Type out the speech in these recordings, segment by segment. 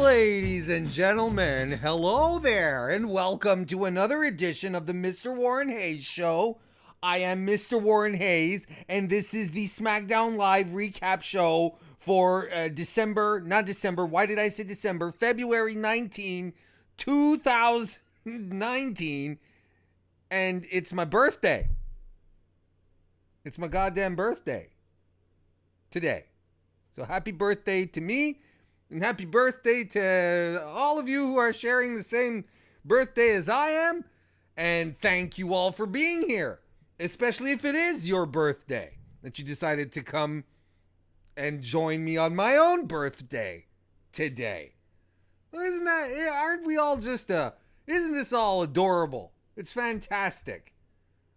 Ladies and gentlemen, hello there, and welcome to another edition of the Mr. Warren Hayes Show. I am Mr. Warren Hayes, and this is the SmackDown Live recap show for February 19, 2019, and it's my birthday. It's my goddamn birthday today. So happy birthday to me. And happy birthday to all of you who are sharing the same birthday as I am. And thank you all for being here, especially if it is your birthday, that you decided to come and join me on my own birthday today. Well, aren't we all just, isn't this all adorable? It's fantastic.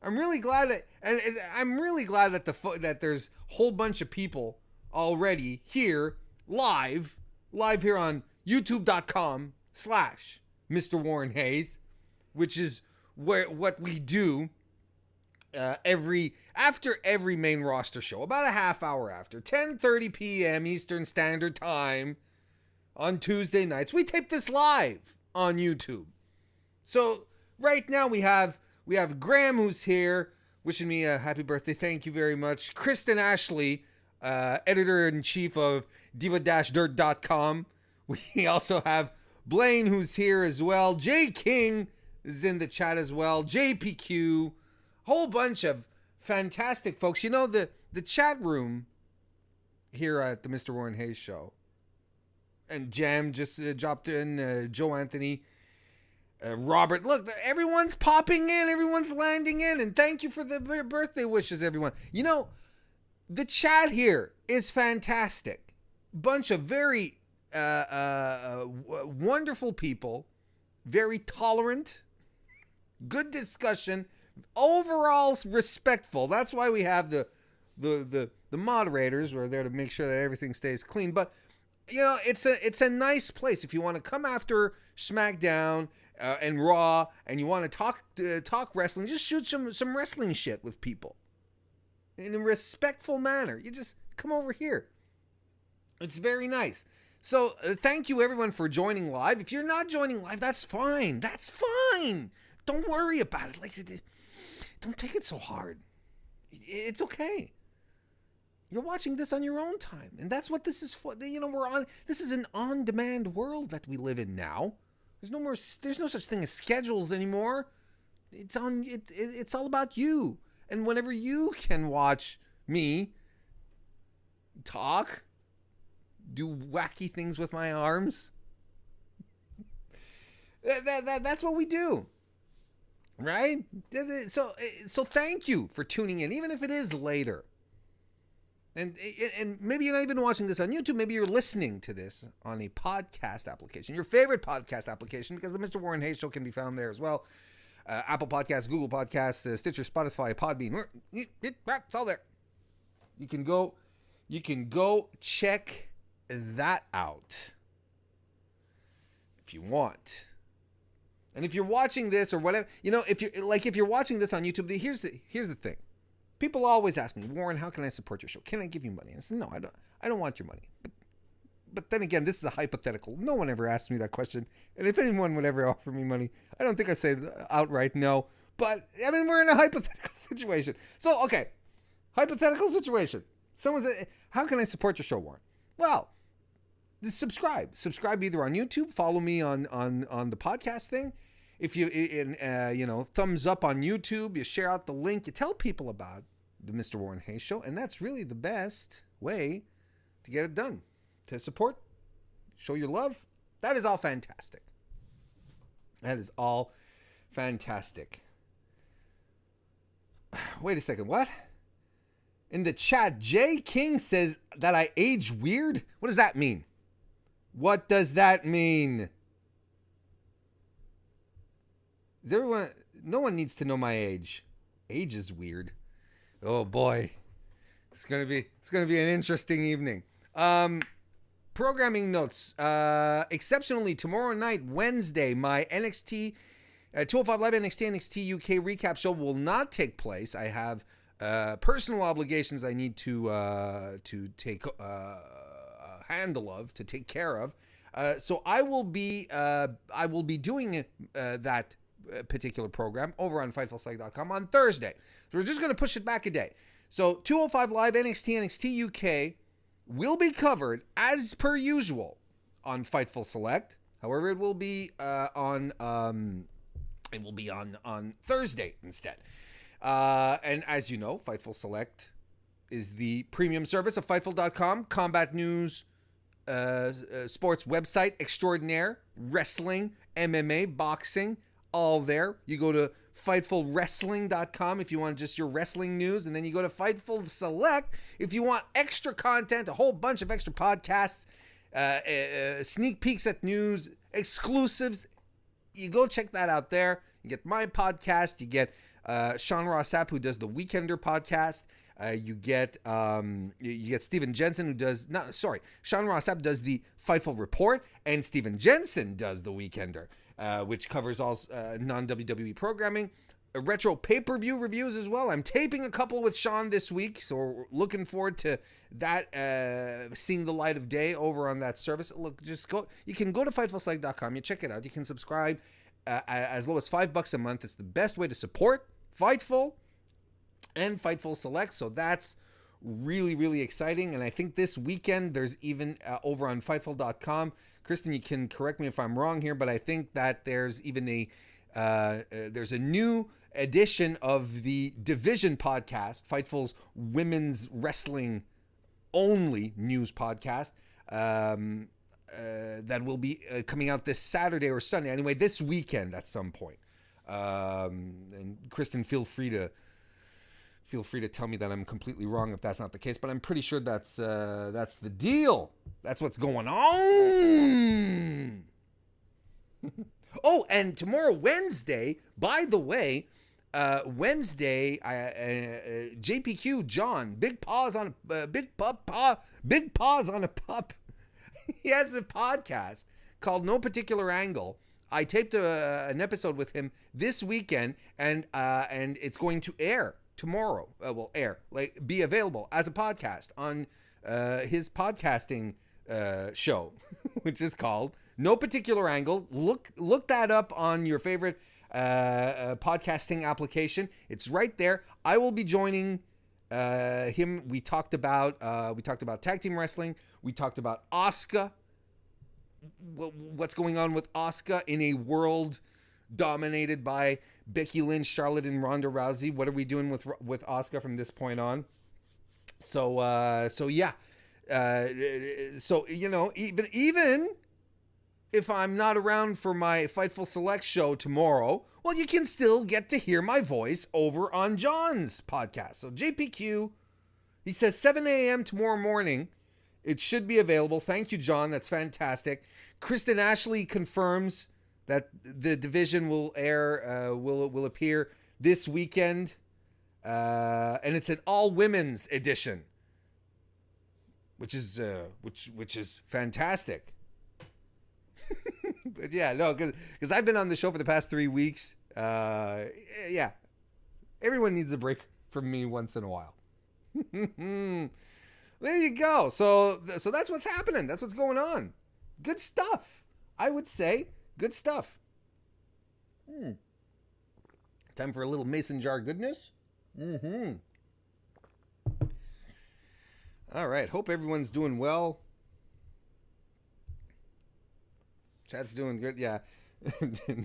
I'm really glad that that there's a whole bunch of people already here live here on youtube.com/Mr. Warren Hayes, which is what we do after every main roster show, about a half hour after, 10:30 p.m. Eastern Standard Time on Tuesday nights. We tape this live on YouTube. So right now we have Graham, who's here wishing me a happy birthday. Thank you very much. Kristen Ashley, editor-in-chief of diva-dirt.com. We also have Blaine, who's here as well. Jay King is in the chat as well. JPQ, whole bunch of fantastic folks. You know, the chat room here at the Mr. Warren Hayes Show. And Jam just dropped in, Joe Anthony, Robert. Look, everyone's popping in. Everyone's landing in. And thank you for the birthday wishes, everyone. You know, the chat here is fantastic. Bunch of very wonderful people, very tolerant, good discussion, overall respectful. That's why we have the moderators. We're there to make sure that everything stays clean. But you know, it's a nice place if you want to come after SmackDown and Raw, and you want to talk wrestling. Just shoot some wrestling shit with people in a respectful manner. You just come over here. It's very nice. So thank you everyone for joining live. If you're not joining live, that's fine. That's fine. Don't worry about it. Like, don't take it so hard. It's okay. You're watching this on your own time, and that's what this is for. You know, this is an on-demand world that we live in now. There's no such thing as schedules anymore. It's all about you. And whenever you can watch me talk, do wacky things with my arms, that's what we do, right? So thank you for tuning in, even if it is later. And maybe you're not even watching this on YouTube. Maybe you're listening to this on a podcast application, your favorite podcast application, because the Mr. Warren Hayes Show can be found there as well. Apple Podcasts, Google Podcasts, Stitcher, Spotify, Podbean. It's all there. You can go check that out if you want. And if you're watching this or whatever, you know, if you're watching this on YouTube, here's the thing. People always ask me, Warren, how can I support your show? Can I give you money? And I said, no, I don't want your money. But then again, this is a hypothetical. No one ever asked me that question. And if anyone would ever offer me money, I don't think I'd say outright no. But, I mean, we're in a hypothetical situation. So, okay. Hypothetical situation. Someone said, how can I support your show, Warren? Well, subscribe. Subscribe either on YouTube. Follow me on the podcast thing. If you, thumbs up on YouTube. You share out the link. You tell people about the Mr. Warren Hayes Show. And that's really the best way to get it done. To support, show your love. That is all fantastic. That is all fantastic. Wait a second, what? In the chat, Jay King says that I age weird? What does that mean? What does that mean? Is everyone, no one needs to know my age. Age is weird. Oh boy. It's gonna be an interesting evening. Programming notes. Exceptionally, tomorrow night, Wednesday, my NXT 205 Live NXT UK recap show will not take place. I have personal obligations I need to take handle of, to take care of. So I will be doing that particular program over on FightfulSelect.com on Thursday. So we're just going to push it back a day. So 205 Live NXT UK will be covered as per usual on Fightful Select. However, it will be on Thursday instead. And as you know, Fightful Select is the premium service of Fightful.com, combat news, sports website extraordinaire, wrestling, MMA, boxing, all there. You go to FightfulWrestling.com if you want just your wrestling news, and then you go to Fightful Select if you want extra content, a whole bunch of extra podcasts, sneak peeks at news, exclusives. You go check that out there. You get my podcast. You get Sean Ross Sapp, who does the Weekender podcast. You get Steven Jensen, who does Sean Ross Sapp does the Fightful Report, and Steven Jensen does the Weekender, which covers all non-WWE programming. Retro pay-per-view reviews as well. I'm taping a couple with Sean this week, so we're looking forward to that seeing the light of day over on that service. Look, just go. You can go to FightfulSelect.com. You check it out. You can subscribe as low as $5 a month. It's the best way to support Fightful and Fightful Select. So that's really, really exciting. And I think this weekend there's even over on Fightful.com. Kristen, you can correct me if I'm wrong here, but I think that there's even there's a new edition of the Division podcast, Fightful's women's wrestling only news podcast, that will be coming out this Saturday or Sunday. Anyway, this weekend at some point. And Kristen, feel free to tell me that I'm completely wrong if that's not the case, but I'm pretty sure that's the deal. That's what's going on. Oh, and tomorrow, Wednesday, by the way, JPQ John, big paws on a pup. He has a podcast called No Particular Angle. I taped an episode with him this weekend, and it's going to air tomorrow. Be available as a podcast on his podcasting show, which is called No Particular Angle. Look that up on your favorite podcasting application. It's right there. I will be joining him. We talked about tag team wrestling. We talked about Asuka. What's going on with Asuka in a world dominated by Becky Lynch, Charlotte, and Ronda Rousey? What are we doing with Asuka from this point on? So yeah. So you know, even if I'm not around for my Fightful Select show tomorrow, well, you can still get to hear my voice over on John's podcast. So JPQ, he says 7 a.m. tomorrow morning. It should be available. Thank you, John. That's fantastic. Kristen Ashley confirms that the Division will air, will appear this weekend, and it's an all women's edition, which is fantastic. But yeah, no, because I've been on the show for the past 3 weeks. Yeah, everyone needs a break from me once in a while. There you go. So that's what's happening. That's what's going on. Good stuff. I would say good stuff. Time for a little mason jar goodness. All right. Hope everyone's doing well. Chat's doing good. Yeah.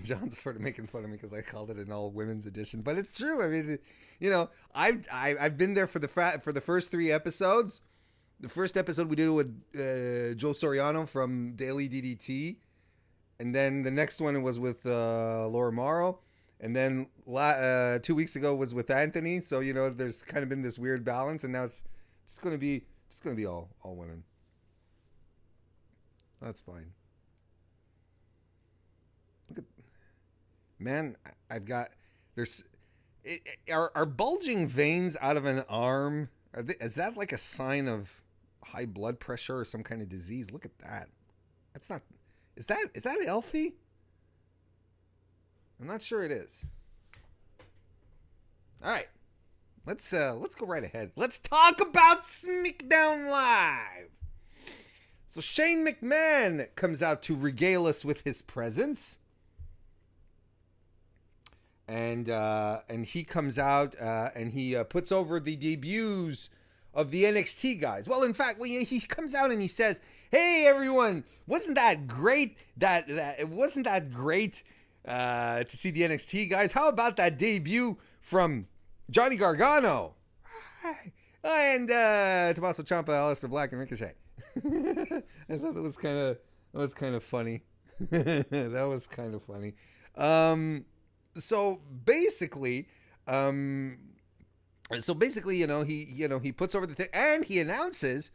John's sort of making fun of me because I called it an all women's edition, but it's true. I mean, you know, I've been there for the first 3 episodes. The first episode we did with Joe Soriano from Daily DDT, and then the next one was with Laura Morrow, and then 2 weeks ago was with Anthony. So you know, there's kind of been this weird balance, and now it's just going to be all women. That's fine. Look at, man, are bulging veins out of an arm? Is that like a sign of high blood pressure or some kind of disease? Look at that. That's not. Is that healthy? I'm not sure it is. All right, let's go right ahead. Let's talk about SmackDown Live. So Shane McMahon comes out to regale us with his presence. And he comes out and he puts over the debuts of the NXT guys. Well, in fact, he comes out and he says, "Hey everyone, wasn't that great? Wasn't that great to see the NXT guys? How about that debut from Johnny Gargano and Tommaso Ciampa, Aleister Black, and Ricochet?" I thought that was kind of funny. That was kind of funny. So basically, he puts over the thing and he announces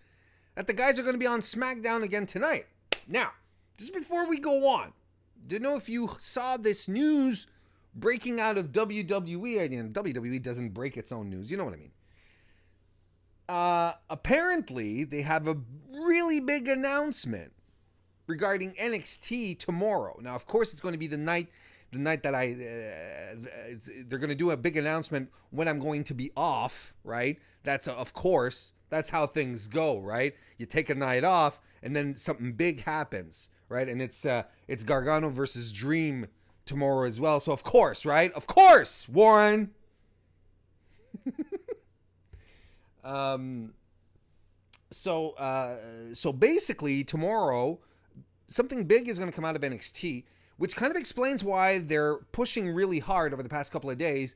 that the guys are going to be on SmackDown again tonight. Now, just before we go on, don't know if you saw this news breaking out of WWE. I mean, WWE doesn't break its own news. You know what I mean? Apparently, they have a really big announcement regarding NXT tomorrow. Now, of course, it's going to be the night that they're going to do a big announcement when I'm going to be off, right? Of course, that's how things go, right? You take a night off and then something big happens, right? And it's Gargano versus Dream tomorrow as well. So of course, right? Of course, Warren. So basically tomorrow, something big is going to come out of NXT, which kind of explains why they're pushing really hard over the past couple of days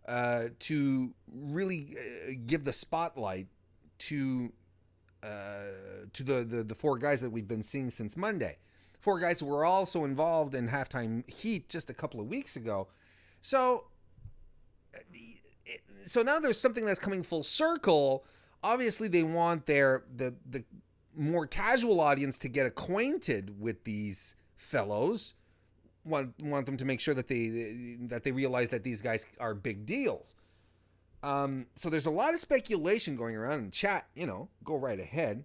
to really give the spotlight to the four guys that we've been seeing since Monday. Four guys who were also involved in Halftime Heat just a couple of weeks ago. So now there's something that's coming full circle. Obviously, they want the more casual audience to get acquainted with these fellows. Want them to make sure that they realize that these guys are big deals. So there's a lot of speculation going around in chat. Go right ahead.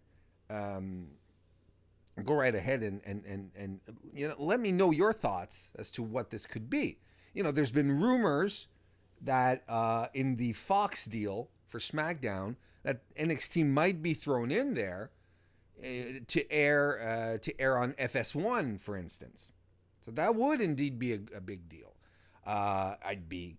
Go right ahead and let me know your thoughts as to what this could be. There's been rumors that in the Fox deal for SmackDown that NXT might be thrown in there to air on FS1, for instance. So that would indeed be a big deal. It'd be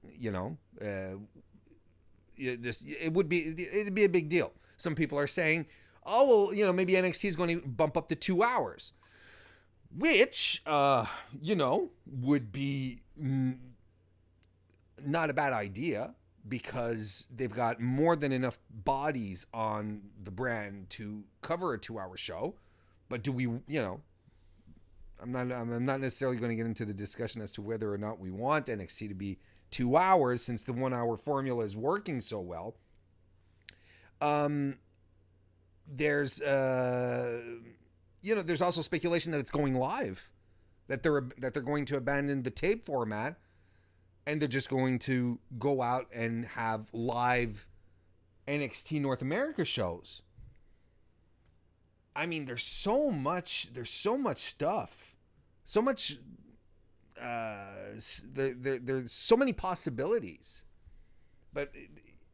a big deal. Some people are saying, oh, well, maybe NXT is going to bump up to 2 hours, which, would be not a bad idea because they've got more than enough bodies on the brand to cover a 2-hour show. But do we, I'm not necessarily going to get into the discussion as to whether or not we want NXT to be 2 hours since the 1 hour formula is working so well. There's also speculation that it's going live, that they're going to abandon the tape format and they're just going to go out and have live NXT North America shows. I mean, there's so much stuff, so much, there's so many possibilities, but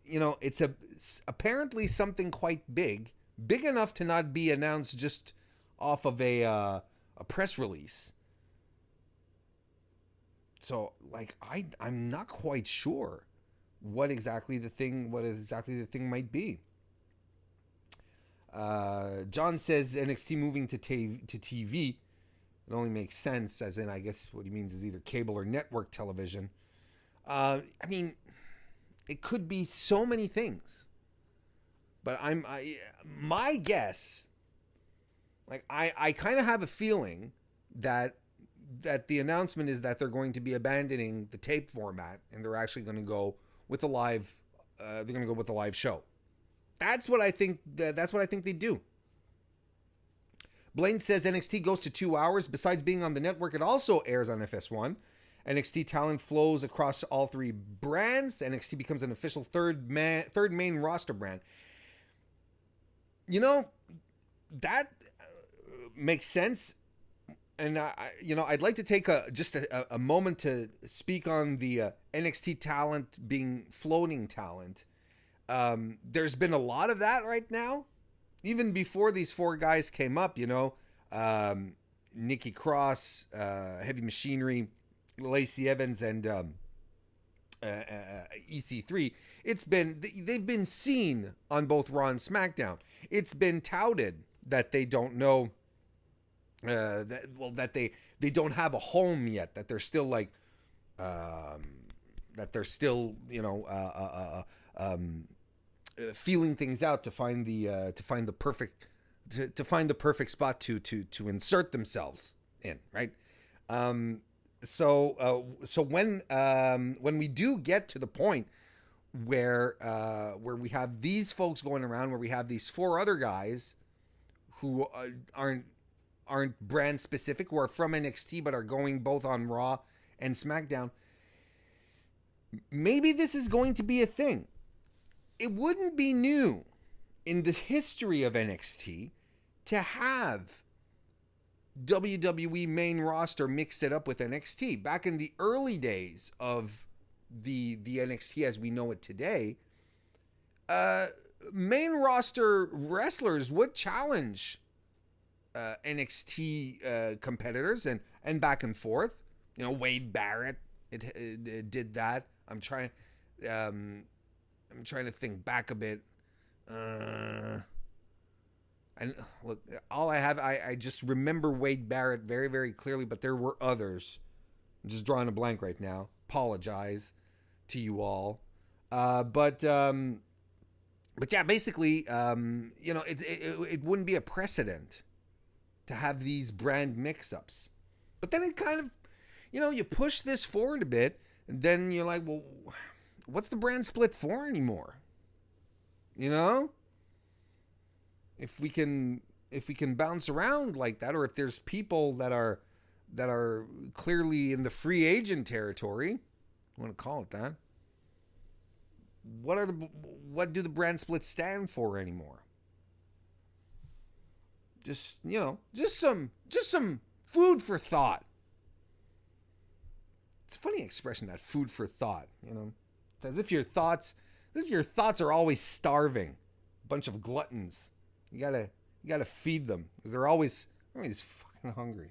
it's apparently something quite big enough to not be announced just off of a press release. So I'm not quite sure what exactly the thing might be. John says NXT moving to TV. It only makes sense, as in, I guess what he means is either cable or network television. I mean, it could be so many things. But my guess, I kind of have a feeling that the announcement is that they're going to be abandoning the tape format and they're actually going to go with the live. They're going to go with the live show. That's what I think. That's what I think they do. Blaine says NXT goes to 2 hours. Besides being on the network, it also airs on FS1. NXT talent flows across all three brands. NXT becomes an official third main roster brand. That makes sense. And I'd like to take a moment to speak on the NXT talent being floating talent. There's been a lot of that right now. even before these four guys came up, Nikki Cross, Heavy Machinery, Lacey Evans, and EC3, they've been seen on both Raw and SmackDown. It's been touted that they don't know, that they don't have a home yet, that they're still feeling things out to find the perfect spot to insert themselves in, right? So when we do get to the point where we have these folks going around, where we have these four other guys who aren't brand specific, who are from NXT but are going both on Raw and SmackDown, maybe this is going to be a thing. It wouldn't be new in the history of NXT to have WWE main roster mix it up with NXT. Back in the early days of the NXT as we know it today, main roster wrestlers would challenge NXT competitors and back and forth. Wade Barrett it did that. I'm trying to think back a bit. And look, all I have, I just remember Wade Barrett very, very clearly, but there were others. I'm just drawing a blank right now. Apologize to you all. But yeah, basically, it wouldn't be a precedent to have these brand mix-ups. But then it kind of, you push this forward a bit, and then you're like, well, what's the brand split for anymore? If we can bounce around like that, or if there's people that are clearly in the free agent territory, I want to call it that, what do the brand splits stand for anymore? Just some food for thought. It's a funny expression, that food for thought. It's as if your thoughts are always starving, a bunch of gluttons. You gotta feed them, because they're always fucking hungry.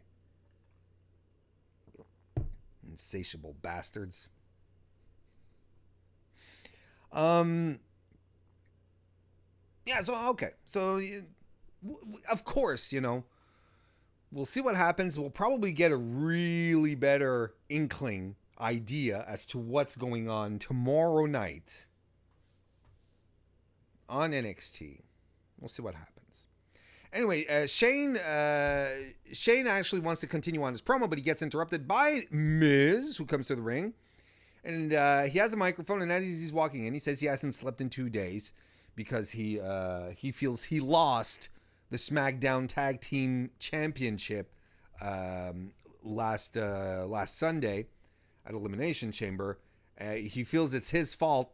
Insatiable bastards. Yeah. So okay. So of course, we'll see what happens. We'll probably get a really better inkling idea as to what's going on tomorrow night on NXT. We'll see what happens. Anyway, Shane actually wants to continue on his promo, but he gets interrupted by Miz, who comes to the ring. And he has a microphone, and as he's walking in, he says he hasn't slept in 2 days because he feels he lost the SmackDown Tag Team Championship last Sunday at Elimination Chamber. He feels it's his fault,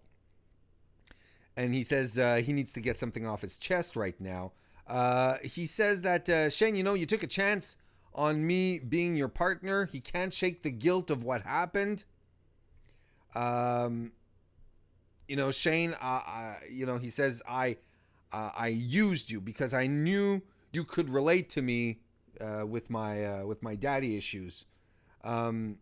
and he says he needs to get something off his chest right now. He says that, Shane, you took a chance on me being your partner. He can't shake the guilt of what happened. Shane, he says, I used you because I knew you could relate to me with my daddy issues. And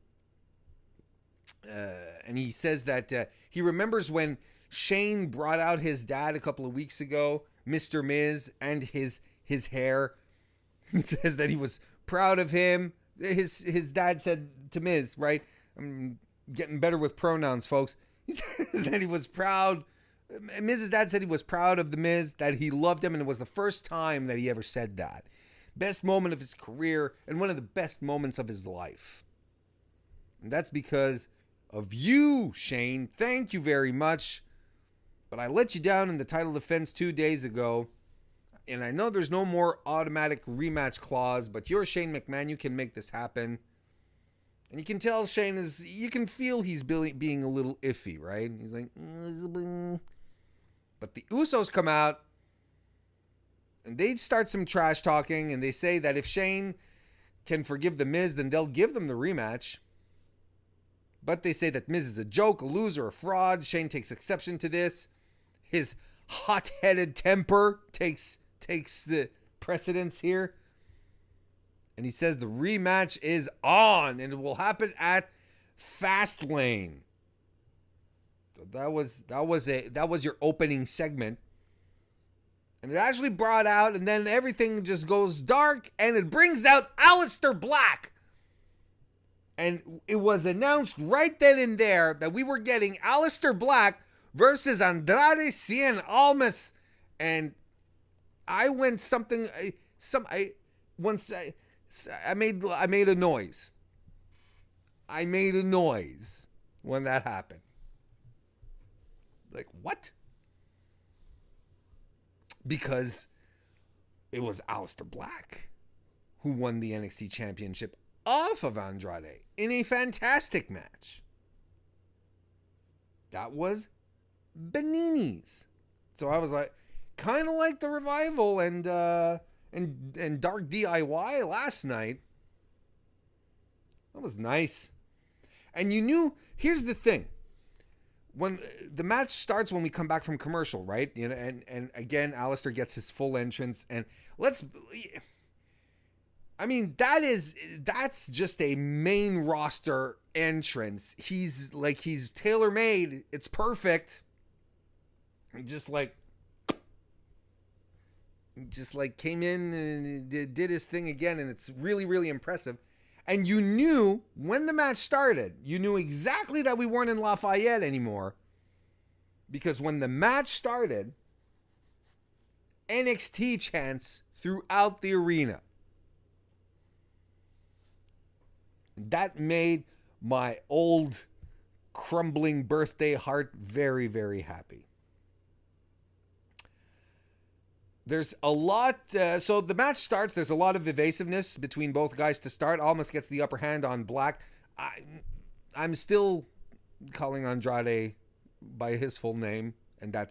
he says that he remembers when Shane brought out his dad a couple of weeks ago, Mr. Miz, and his hair. He says that he was proud of him. His dad said to Miz, right? I'm getting better with pronouns, folks. He says that he was proud. Miz's dad said he was proud of the Miz, that he loved him, and it was the first time that he ever said that. Best moment of his career, and one of the best moments of his life. And that's because of you, Shane. Thank you very much. But I let you down in the title defense 2 days ago. And I know there's no more automatic rematch clause, but you're Shane McMahon. You can make this happen. And you can tell Shane you can feel he's being a little iffy, right? He's like, but the Usos come out and they start some trash talking, and they say that if Shane can forgive the Miz, then they'll give them the rematch. But they say that Miz is a joke, a loser, a fraud. Shane takes exception to this. His hot-headed temper takes takes the precedence here. And he says the rematch is on and it will happen at Fastlane. So that was your opening segment. And it actually brought out, and then everything just goes dark, and it brings out Aleister Black. And it was announced right then and there that we were getting Aleister Black versus Andrade Cien Almas. And I went I made a noise. I made a noise when that happened. Like, what? Because it was Aleister Black who won the NXT Championship off of Andrade in a fantastic match. That was Benini's. So I was like, kind of like the Revival and Dark DIY last night. That was nice. And you knew, here's the thing. When the match starts, when we come back from commercial, right? You know, and again, Aleister gets his full entrance, and that's just a main roster entrance. He's tailor-made. It's perfect. Just like came in and did his thing again, and it's really, really impressive. And you knew when the match started, you knew exactly that we weren't in Lafayette anymore. Because when the match started, NXT chants throughout the arena. That made my old crumbling birthday heart very, very happy. There's a lot, so the match starts, there's a lot of evasiveness between both guys to start. Almas gets the upper hand on Black. I'm still calling Andrade by his full name, and am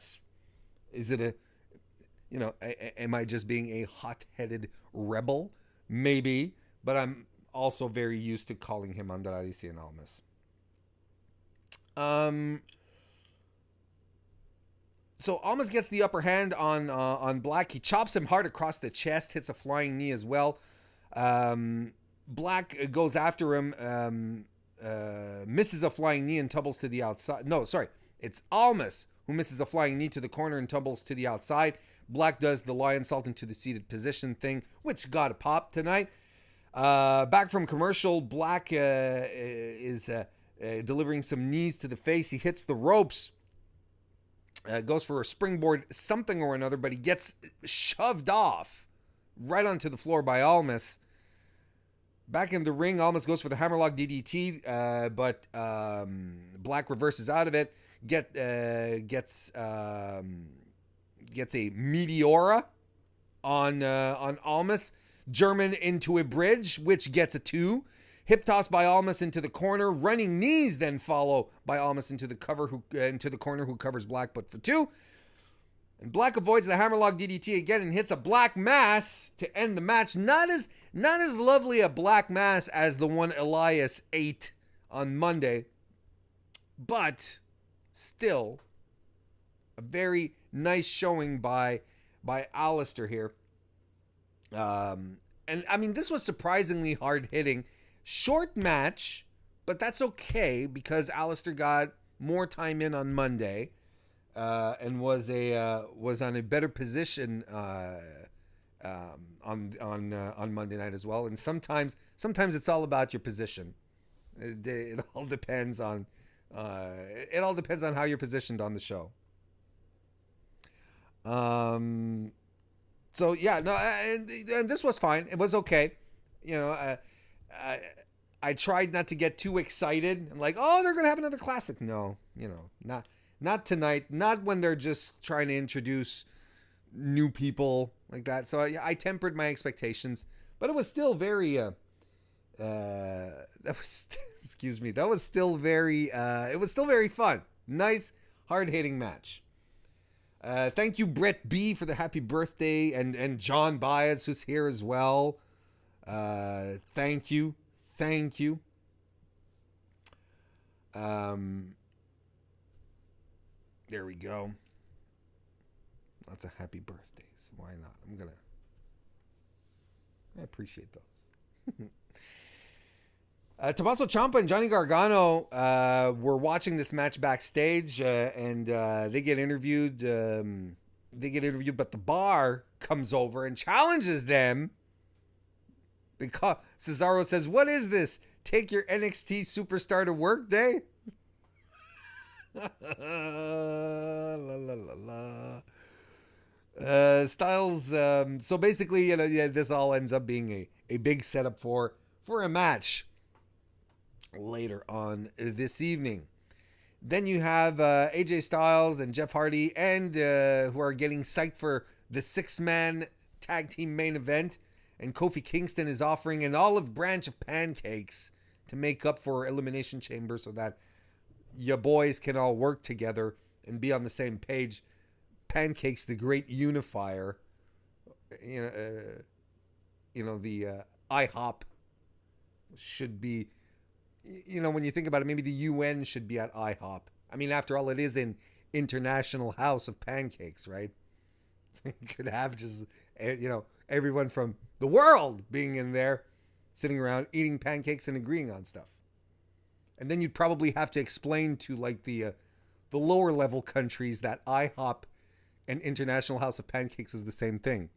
I just being a hot-headed rebel? Maybe, but I'm also very used to calling him Andrade Cien Almas. So Almas gets the upper hand on Black. He chops him hard across the chest, hits a flying knee as well. Black goes after him, misses a flying knee and tumbles to the outside. No, sorry. It's Almas who misses a flying knee to the corner and tumbles to the outside. Black does the lion salt into the seated position thing, which got a pop tonight. Back from commercial, Black is delivering some knees to the face. He hits the ropes. Goes for a springboard something or another, but he gets shoved off right onto the floor by Almas. Back in the ring, Almas goes for the hammerlock DDT, but Black reverses out of it. Gets a Meteora on Almas. German into a bridge, which gets a 2. Hip toss by Almas into the corner. Running knees then follow by Almas into the corner, who covers Black, but for 2. And Black avoids the hammerlock DDT again and hits a Black Mass to end the match. Not as lovely a Black Mass as the one Elias ate on Monday, but still a very nice showing by Aleister here. And I mean, this was surprisingly hard hitting. Short match, but that's okay because Aleister got more time in on Monday, and was on a better position on Monday night as well. And sometimes it's all about your position. It all depends on how you're positioned on the show. So yeah, no, and this was fine. It was okay. You know, I tried not to get too excited and like, oh, they're gonna have another classic. No, you know, not tonight. Not when they're just trying to introduce new people like that. So I tempered my expectations, but it was still very. That was still very. It was still very fun. Nice, hard hitting match. Thank you, Brett B, for the happy birthday, and John Baez, who's here as well. Thank you. There we go. Lots of happy birthdays. Why not? I appreciate those. Tommaso Ciampa and Johnny Gargano were watching this match backstage, and they get interviewed. But the Bar comes over and challenges them. Cesaro says, "What is this? Take your NXT superstar to work day?" La la la la. Styles. So basically, this all ends up being a big setup for a match later on this evening. Then you have AJ Styles and Jeff Hardy, and who are getting psyched for the 6-man tag team main event. And Kofi Kingston is offering an olive branch of pancakes to make up for Elimination Chamber, so that your boys can all work together and be on the same page. Pancakes, the great unifier. The IHOP should be, when you think about it, maybe the UN should be at IHOP. I mean, after all, it is an international house of pancakes, right? So you could have just, everyone from the world being in there, sitting around eating pancakes and agreeing on stuff. And then you'd probably have to explain to the lower level countries that IHOP and International House of Pancakes is the same thing.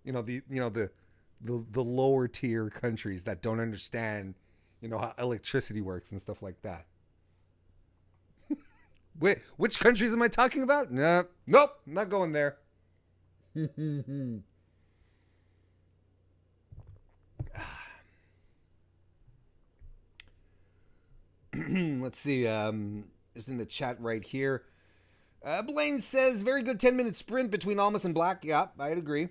The lower tier countries that don't understand, how electricity works and stuff like that. Wait, which countries am I talking about? Nope, not going there. Let's see. It's in the chat right here. Blaine says, very good 10-minute sprint between Almas and Black. Yeah, I'd agree.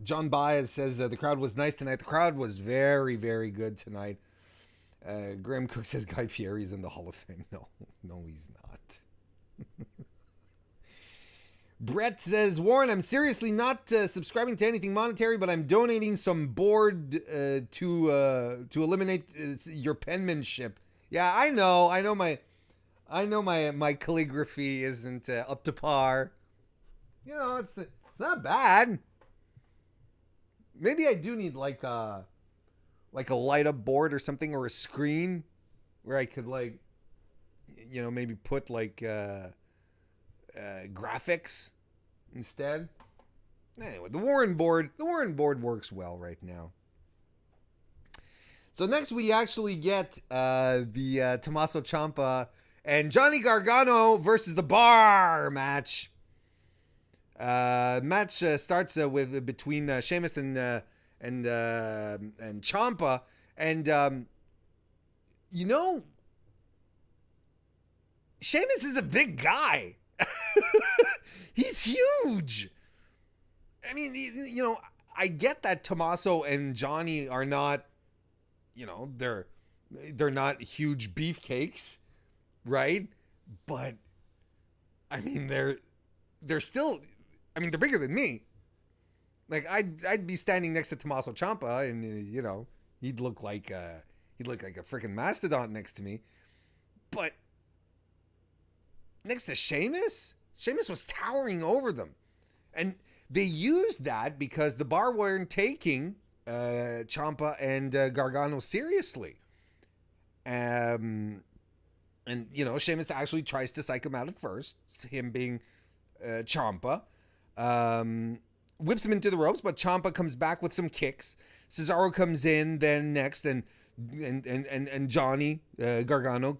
John Baez says the crowd was nice tonight. The crowd was very, very good tonight. Graham Cook says Guy Fieri's in the Hall of Fame. No, he's not. Brett says, Warren, I'm seriously not subscribing to anything monetary, but I'm donating some board to eliminate your penmanship. Yeah, I know my calligraphy isn't up to par. It's not bad. Maybe I do need like a light up board or something, or a screen where I could maybe put graphics instead. Anyway, the Warren board works well right now. So next we actually get the Tommaso Ciampa and Johnny Gargano versus the Bar match. Match starts between Sheamus and Ciampa, and Sheamus is a big guy. He's huge. I mean, I get that Tommaso and Johnny are not, they're not huge beefcakes, right? But I mean, they're still, they're bigger than me. Like I'd be standing next to Tommaso Ciampa, and he'd look like a freaking mastodon next to me. But next to Sheamus was towering over them. And they used that because the Bar weren't taking Ciampa and Gargano seriously. And Sheamus actually tries to psych him out at first, him being Ciampa. Whips him into the ropes, but Ciampa comes back with some kicks. Cesaro comes in then next, and Johnny Gargano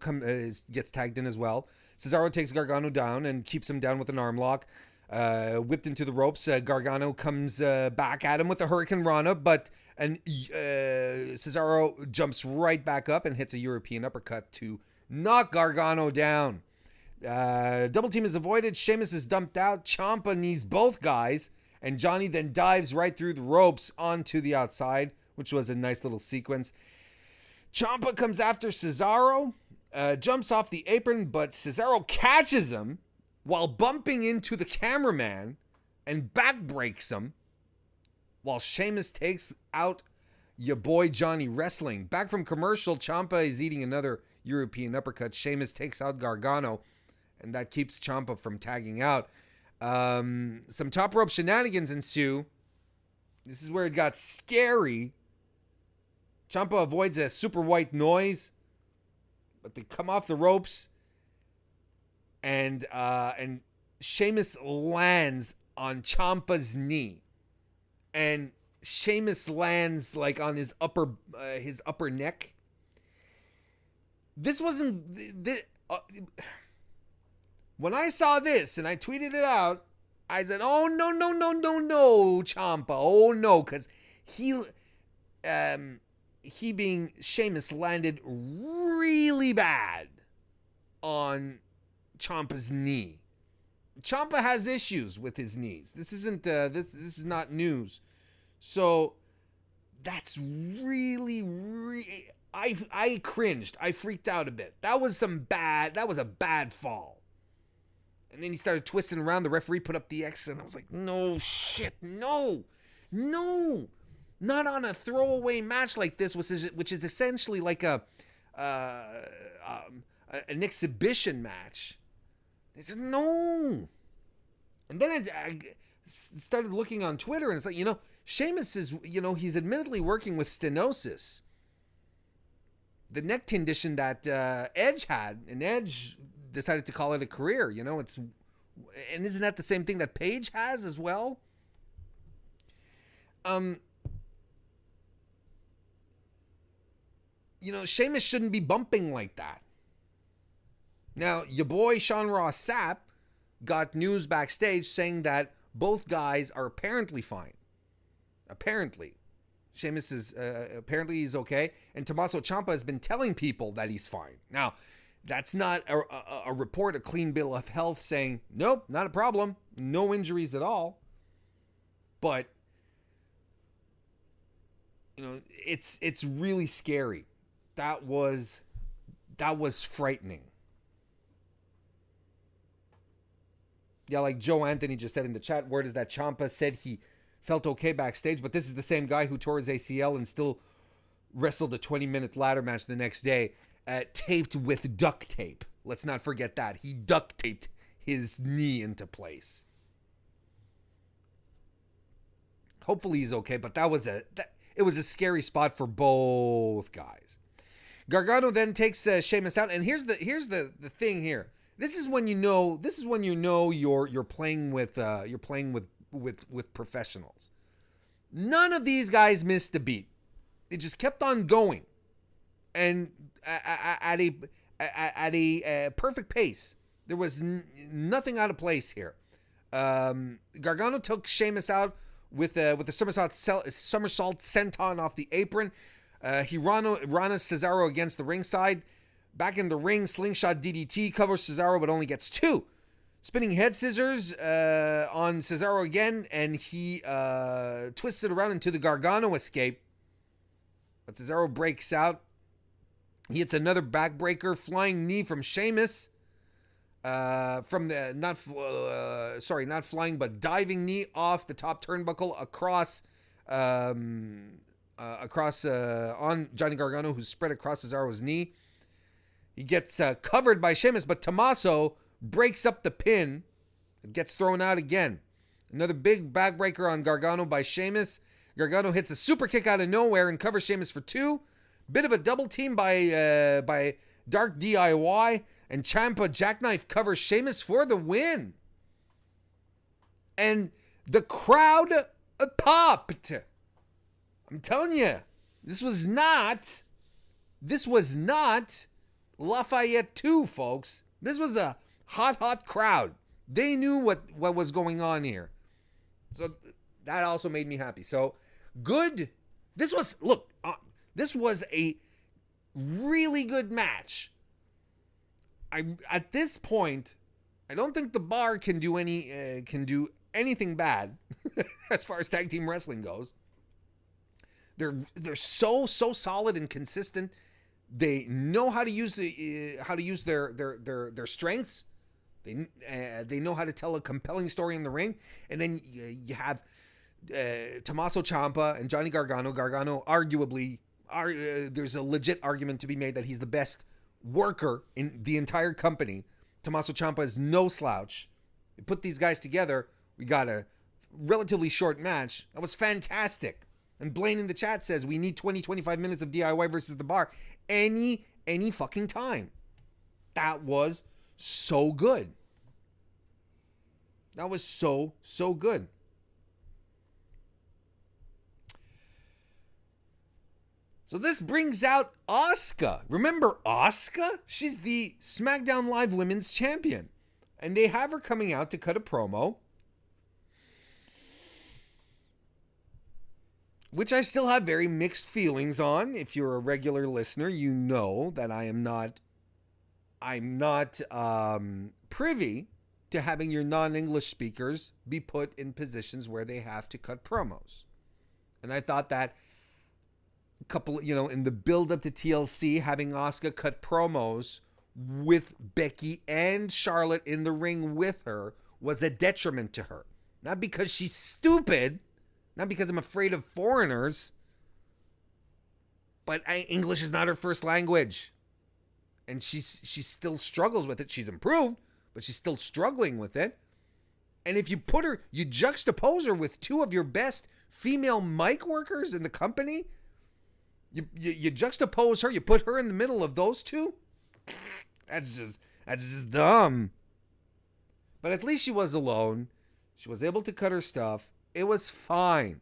gets tagged in as well. Cesaro takes Gargano down and keeps him down with an arm lock. Whipped into the ropes. Gargano comes back at him with a Hurricane Rana, but Cesaro jumps right back up and hits a European uppercut to knock Gargano down. Double team is avoided. Sheamus is dumped out. Ciampa knees both guys, and Johnny then dives right through the ropes onto the outside, which was a nice little sequence. Ciampa comes after Cesaro, jumps off the apron, but Cesaro catches him while bumping into the cameraman and backbreaks him, while Sheamus takes out your boy Johnny wrestling. Back from commercial, Ciampa is eating another European uppercut. Sheamus takes out Gargano, and that keeps Ciampa from tagging out. Some top rope shenanigans ensue. This is where it got scary. Ciampa avoids a super white noise, but they come off the ropes, and Sheamus lands on Ciampa's knee, and Sheamus lands like on his upper neck. This wasn't when I saw this and I tweeted it out, I said, "Oh no, Ciampa! Oh no," because he being Sheamus landed really bad on Ciampa's knee. Ciampa has issues with his knees. This isn't this is not news. So that's really I cringed. I freaked out a bit. That was a bad fall. And then he started twisting around. The referee put up the X, and I was like, no shit, no. Not on a throwaway match like this, which is essentially like an exhibition match. They said, no. And then I started looking on Twitter, and it's like, Sheamus is, he's admittedly working with stenosis, the neck condition that Edge had, and Edge decided to call it a career. And isn't that the same thing that Paige has as well? Sheamus shouldn't be bumping like that. Now, your boy Sean Ross Sapp got news backstage saying that both guys are apparently fine. Apparently. Sheamus is, apparently he's okay. And Tommaso Ciampa has been telling people that he's fine. Now, that's not a report, a clean bill of health saying, nope, not a problem. No injuries at all. But, it's really scary. That was frightening. Yeah, like Joe Anthony just said in the chat, word is that Ciampa said he felt okay backstage, but this is the same guy who tore his ACL and still wrestled a 20-minute ladder match the next day, taped with duct tape. Let's not forget that. He duct taped his knee into place. Hopefully he's okay, but it was a scary spot for both guys. Gargano then takes Sheamus out, and here's the thing here. This is when you know you're playing with professionals. None of these guys missed a beat. They just kept on going, and at a perfect pace. There was nothing out of place here. Gargano took Sheamus out with a somersault senton off the apron. He Rana Cesaro against the ringside. Back in the ring, slingshot DDT covers Cesaro, but only gets 2. Spinning head scissors on Cesaro again, and he twists it around into the Gargano escape. But Cesaro breaks out. He hits another backbreaker, flying knee from Sheamus. From the not flying, but diving knee off the top turnbuckle across on Johnny Gargano, who's spread across Cesaro's knee. He gets covered by Sheamus, but Tommaso breaks up the pin. It gets thrown out again. Another big backbreaker on Gargano by Sheamus. Gargano hits a super kick out of nowhere and covers Sheamus for 2. Bit of a double team by Dark DIY, and Ciampa jackknife covers Sheamus for the win. And the crowd popped. I'm telling you, this was not Lafayette 2, folks. This was a hot crowd. They knew what was going on here. So that also made me happy. So good. This was a really good match. At this point, I don't think the Bar can do anything bad as far as tag team wrestling goes. They're so solid and consistent. They know how to use their strengths. They know how to tell a compelling story in the ring. And then you have Tommaso Ciampa and Johnny Gargano. Gargano arguably, there's a legit argument to be made that he's the best worker in the entire company. Tommaso Ciampa is no slouch. You put these guys together, we got a relatively short match. That was fantastic. And Blaine in the chat says we need 25 minutes of DIY versus the Bar any fucking time. That was so good. That was so good. So this brings out Asuka. Remember Asuka? She's the SmackDown Live Women's Champion. And they have her coming out to cut a promo, which I still have very mixed feelings on. If you're a regular listener, you know that I'm not privy to having your non-English speakers be put in positions where they have to cut promos. And I thought that a couple, in the build up to TLC, having Asuka cut promos with Becky and Charlotte in the ring with her was a detriment to her. Not because she's stupid, not because I'm afraid of foreigners, but English is not her first language. And she still struggles with it. She's improved, but she's still struggling with it. And if you juxtapose her with two of your best female mic workers in the company, you juxtapose her, you put her in the middle of those two, that's just dumb. But at least she was alone. She was able to cut her stuff. It was fine.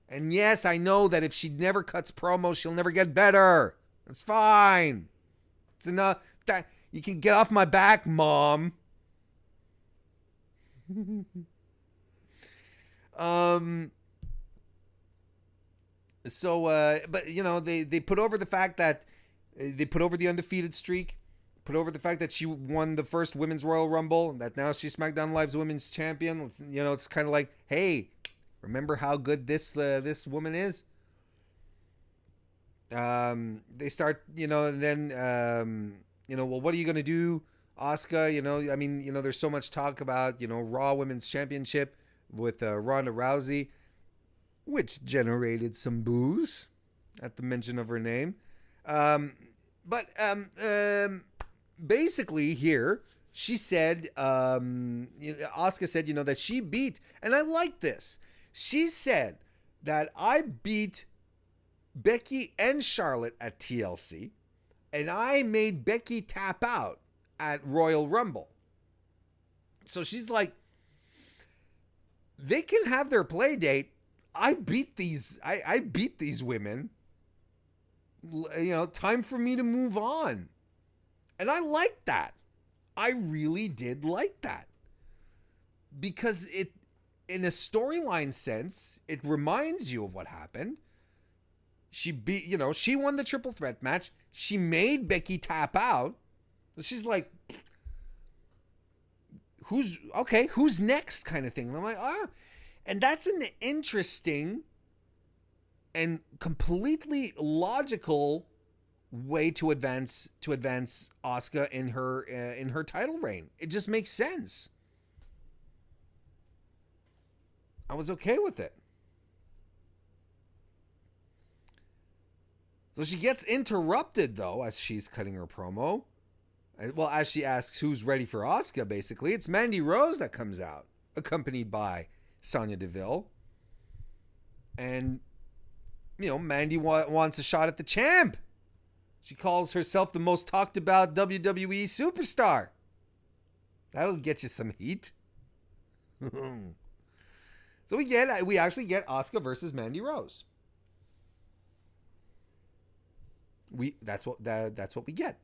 And yes, I know that if she never cuts promos, she'll never get better. It's fine. It's enough. That you can get off my back, Mom. But they put over the fact that they put over the undefeated streak, put over the fact that she won the first Women's Royal Rumble, that now she's SmackDown Live's Women's Champion. It's kind of like, hey, remember how good this woman is? They start, and then, well, what are you going to do, Asuka? There's so much talk about, Raw Women's Championship with Ronda Rousey, which generated some boos at the mention of her name. Basically here, she said, Asuka said, that she beat, and I like this. She said that I beat Becky and Charlotte at TLC, and I made Becky tap out at Royal Rumble. So she's like, they can have their play date. I beat these women. Time for me to move on. And I like that. I really did like that. Because it, in a storyline sense, it reminds you of what happened. She won the triple threat match. She made Becky tap out. She's like, who's next kind of thing. And I'm like, and that's an interesting and completely logical way to advance Asuka in her title reign. It just makes sense. I was okay with it. So she gets interrupted, though, as she's cutting her promo. Well, as she asks who's ready for Asuka, basically. It's Mandy Rose that comes out, accompanied by Sonya Deville. And, Mandy wants a shot at the champ. She calls herself the most talked about WWE superstar. That'll get you some heat. So we actually get Asuka versus Mandy Rose. That's what we get.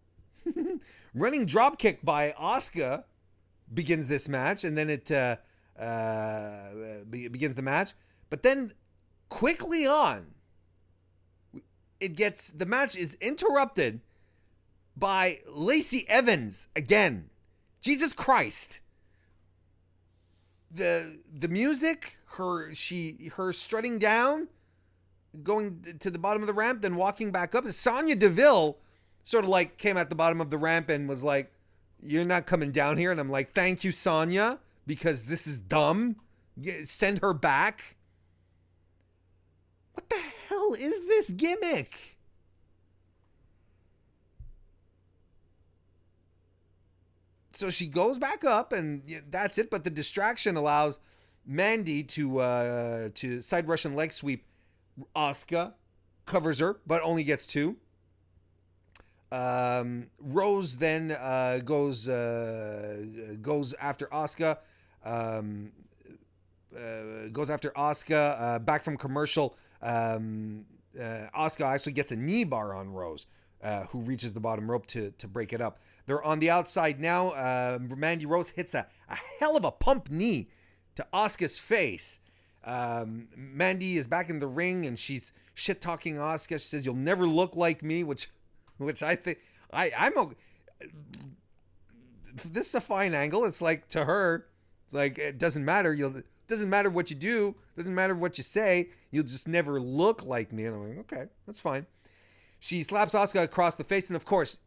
Running dropkick by Asuka begins this match, and then it begins the match. But then quickly on, the match is interrupted by Lacey Evans again. Jesus Christ. The music, her strutting down, going to the bottom of the ramp, then walking back up. Sonya Deville sort of like came at the bottom of the ramp and was like, "You're not coming down here." And I'm like, "Thank you, Sonya, because this is dumb. Send her back." What the hell is this gimmick? So she goes back up, and that's it. But the distraction allows Mandy to side Russian leg sweep Asuka, covers her, but only gets 2. Rose then goes after Asuka. Back from commercial. Asuka actually gets a knee bar on Rose, who reaches the bottom rope to break it up. They're on the outside now. Mandy Rose hits a hell of a pump knee to Asuka's face. Mandy is back in the ring, and she's shit talking Asuka. She says, "You'll never look like me," which I think I'm okay. This is a fine angle. It's like, to her, it's like, it doesn't matter. Doesn't matter what you do. Doesn't matter what you say. You'll just never look like me. And I'm like, okay, that's fine. She slaps Asuka across the face, and of course,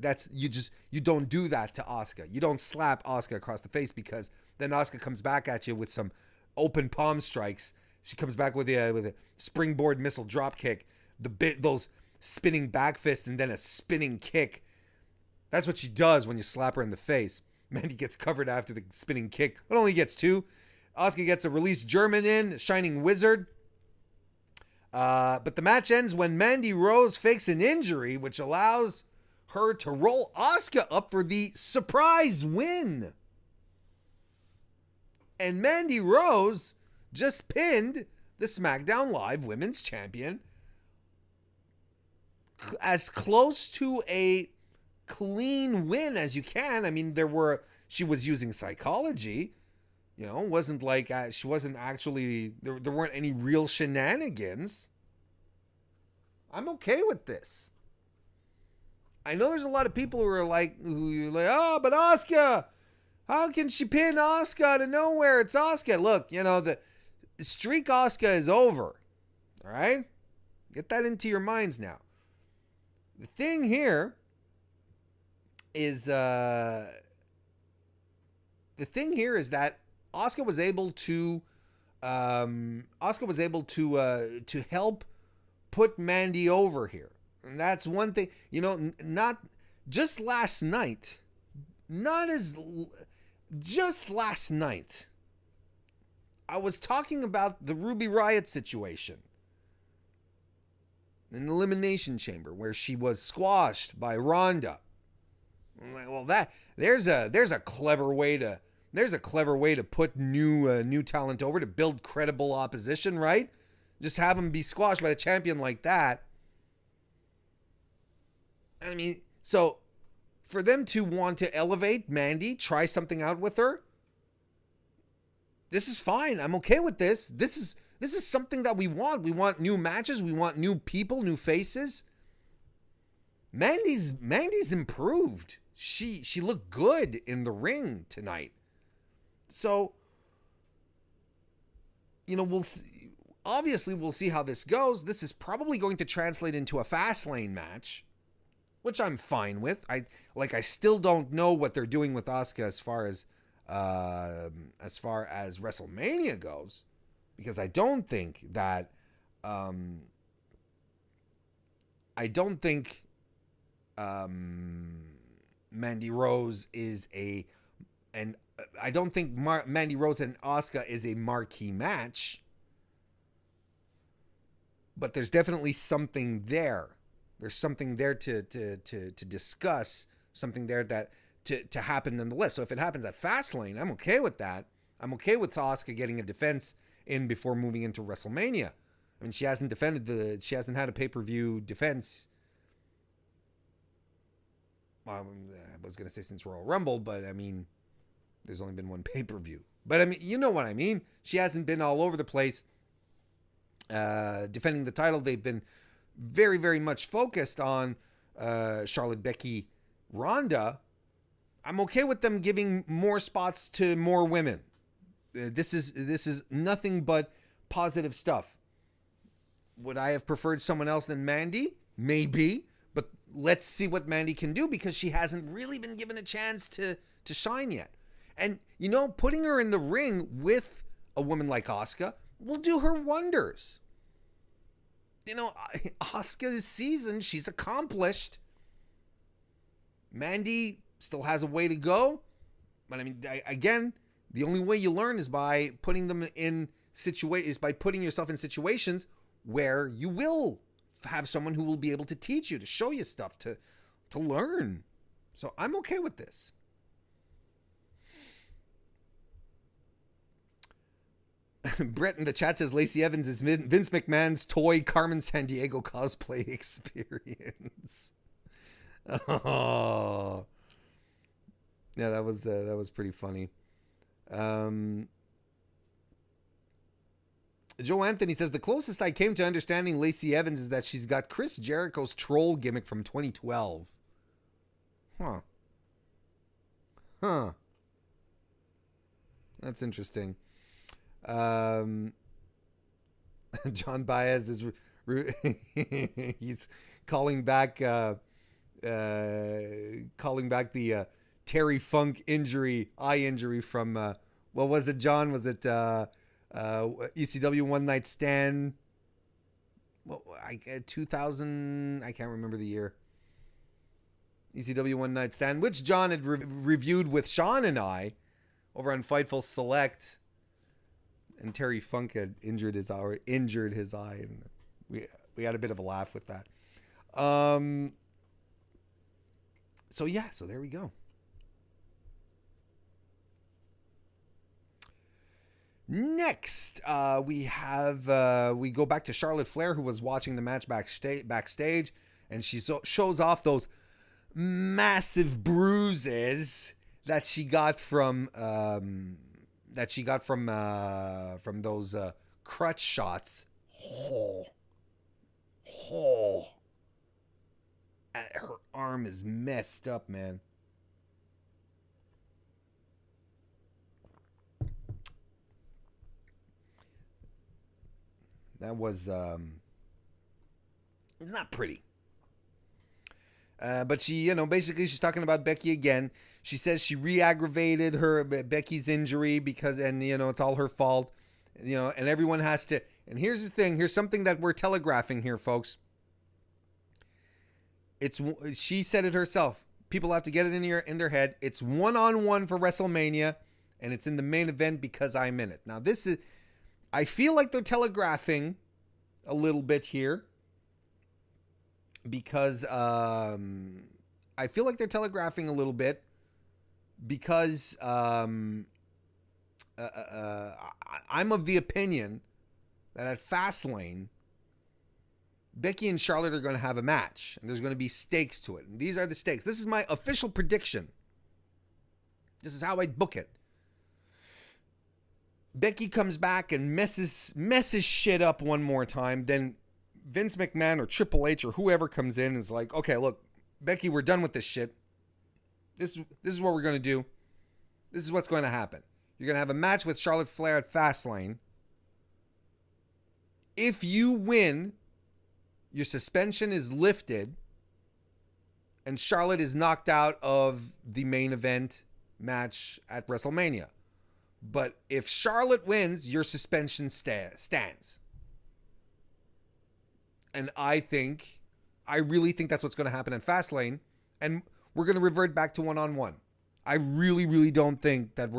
that's you don't do that to Asuka. You don't slap Asuka across the face, because then Asuka comes back at you with some open palm strikes. She comes back with a springboard missile drop kick, those spinning back fists, and then a spinning kick. That's what she does when you slap her in the face. Mandy gets covered after the spinning kick, but only gets 2. Asuka gets a release German in, Shining Wizard. But the match ends when Mandy Rose fakes an injury, which allows her to roll Asuka up for the surprise win. And Mandy Rose just pinned the SmackDown Live Women's Champion, as close to a clean win as you can. I mean, she was using psychology. You know, it wasn't like she wasn't actually, there weren't any real shenanigans. I'm okay with this. I know there's a lot of people who are like, oh, but Asuka, how can she pin Asuka out of nowhere? It's Asuka. Look, the streak Asuka is over. All right? Get that into your minds now. The thing here is that Asuka was able to help put Mandy over here. And that's one thing, not just last night, just last night, I was talking about the Ruby Riott situation in the Elimination Chamber, where she was squashed by Ronda. Well, there's a clever way to put new talent over, to build credible opposition, right? Just have them be squashed by a champion like that. I mean, so for them to want to elevate Mandy, try something out with her, this is fine. I'm okay with this. This is something that we want. We want new matches. We want new people, new faces. Mandy's improved. She looked good in the ring tonight. So, we'll see. Obviously, we'll see how this goes. This is probably going to translate into a Fastlane match, which I'm fine with. I still don't know what they're doing with Asuka as far as WrestleMania goes, because I don't think Mandy Rose is I don't think Mandy Rose and Asuka is a marquee match, but there's definitely something there. There's something there to discuss, something there that to happen nonetheless. So if it happens at Fastlane, I'm okay with that. I'm okay with Asuka getting a defense in before moving into WrestleMania. I mean, she hasn't had a pay-per-view defense. I was going to say since Royal Rumble, but I mean, there's only been one pay-per-view. But I mean, you know what I mean. She hasn't been all over the place defending the title. They've been very, very much focused on Charlotte, Becky, Ronda. I'm okay with them giving more spots to more women. This is nothing but positive stuff. Would I have preferred someone else than Mandy? Maybe. But let's see what Mandy can do, because she hasn't really been given a chance to shine yet. And, putting her in the ring with a woman like Asuka will do her wonders. Asuka's seasoned. She's accomplished. Mandy still has a way to go. But I mean, again, the only way you learn is by putting them in by putting yourself in situations where you will have someone who will be able to teach you, to show you stuff, to learn. So I'm okay with this. Brett in the chat says Lacey Evans is Vince McMahon's toy Carmen Sandiego cosplay experience. Oh, yeah, that was pretty funny. Joe Anthony says the closest I came to understanding Lacey Evans is that she's got Chris Jericho's troll gimmick from 2012. Huh. That's interesting. John Baez is he's calling back the Terry Funk eye injury from what was it, John? Was it ECW One Night Stand? Well, 2000, I can't remember the year. ECW One Night Stand, which John had reviewed with Sean and I over on Fightful Select. And Terry Funk had injured his eye, and we had a bit of a laugh with that. So there we go. Next, we go back to Charlotte Flair, who was watching the match backstage, and she shows off those massive bruises that she got from those crutch shots. Her arm is messed up, man. That was it's not pretty. But she, basically she's talking about Becky again. She says she re-aggravated Becky's injury because, it's all her fault, and everyone has to. And here's the thing. Here's something that we're telegraphing here, folks. She said it herself. People have to get it in their head. It's 1-on-1 for WrestleMania, and it's in the main event because I'm in it. Now, I feel like they're telegraphing a little bit here because I'm of the opinion that at Fastlane, Becky and Charlotte are going to have a match, and there's going to be stakes to it. And these are the stakes. This is my official prediction. This is how I book it. Becky comes back and messes shit up one more time. Then Vince McMahon or Triple H or whoever comes in is like, okay, look, Becky, we're done with this shit. This is what we're going to do. This is what's going to happen. You're going to have a match with Charlotte Flair at Fastlane. If you win, your suspension is lifted and Charlotte is knocked out of the main event match at WrestleMania. But if Charlotte wins, your suspension stands. And I really think that's what's going to happen at Fastlane. And we're going to revert back to 1-on-1. I really, really don't think that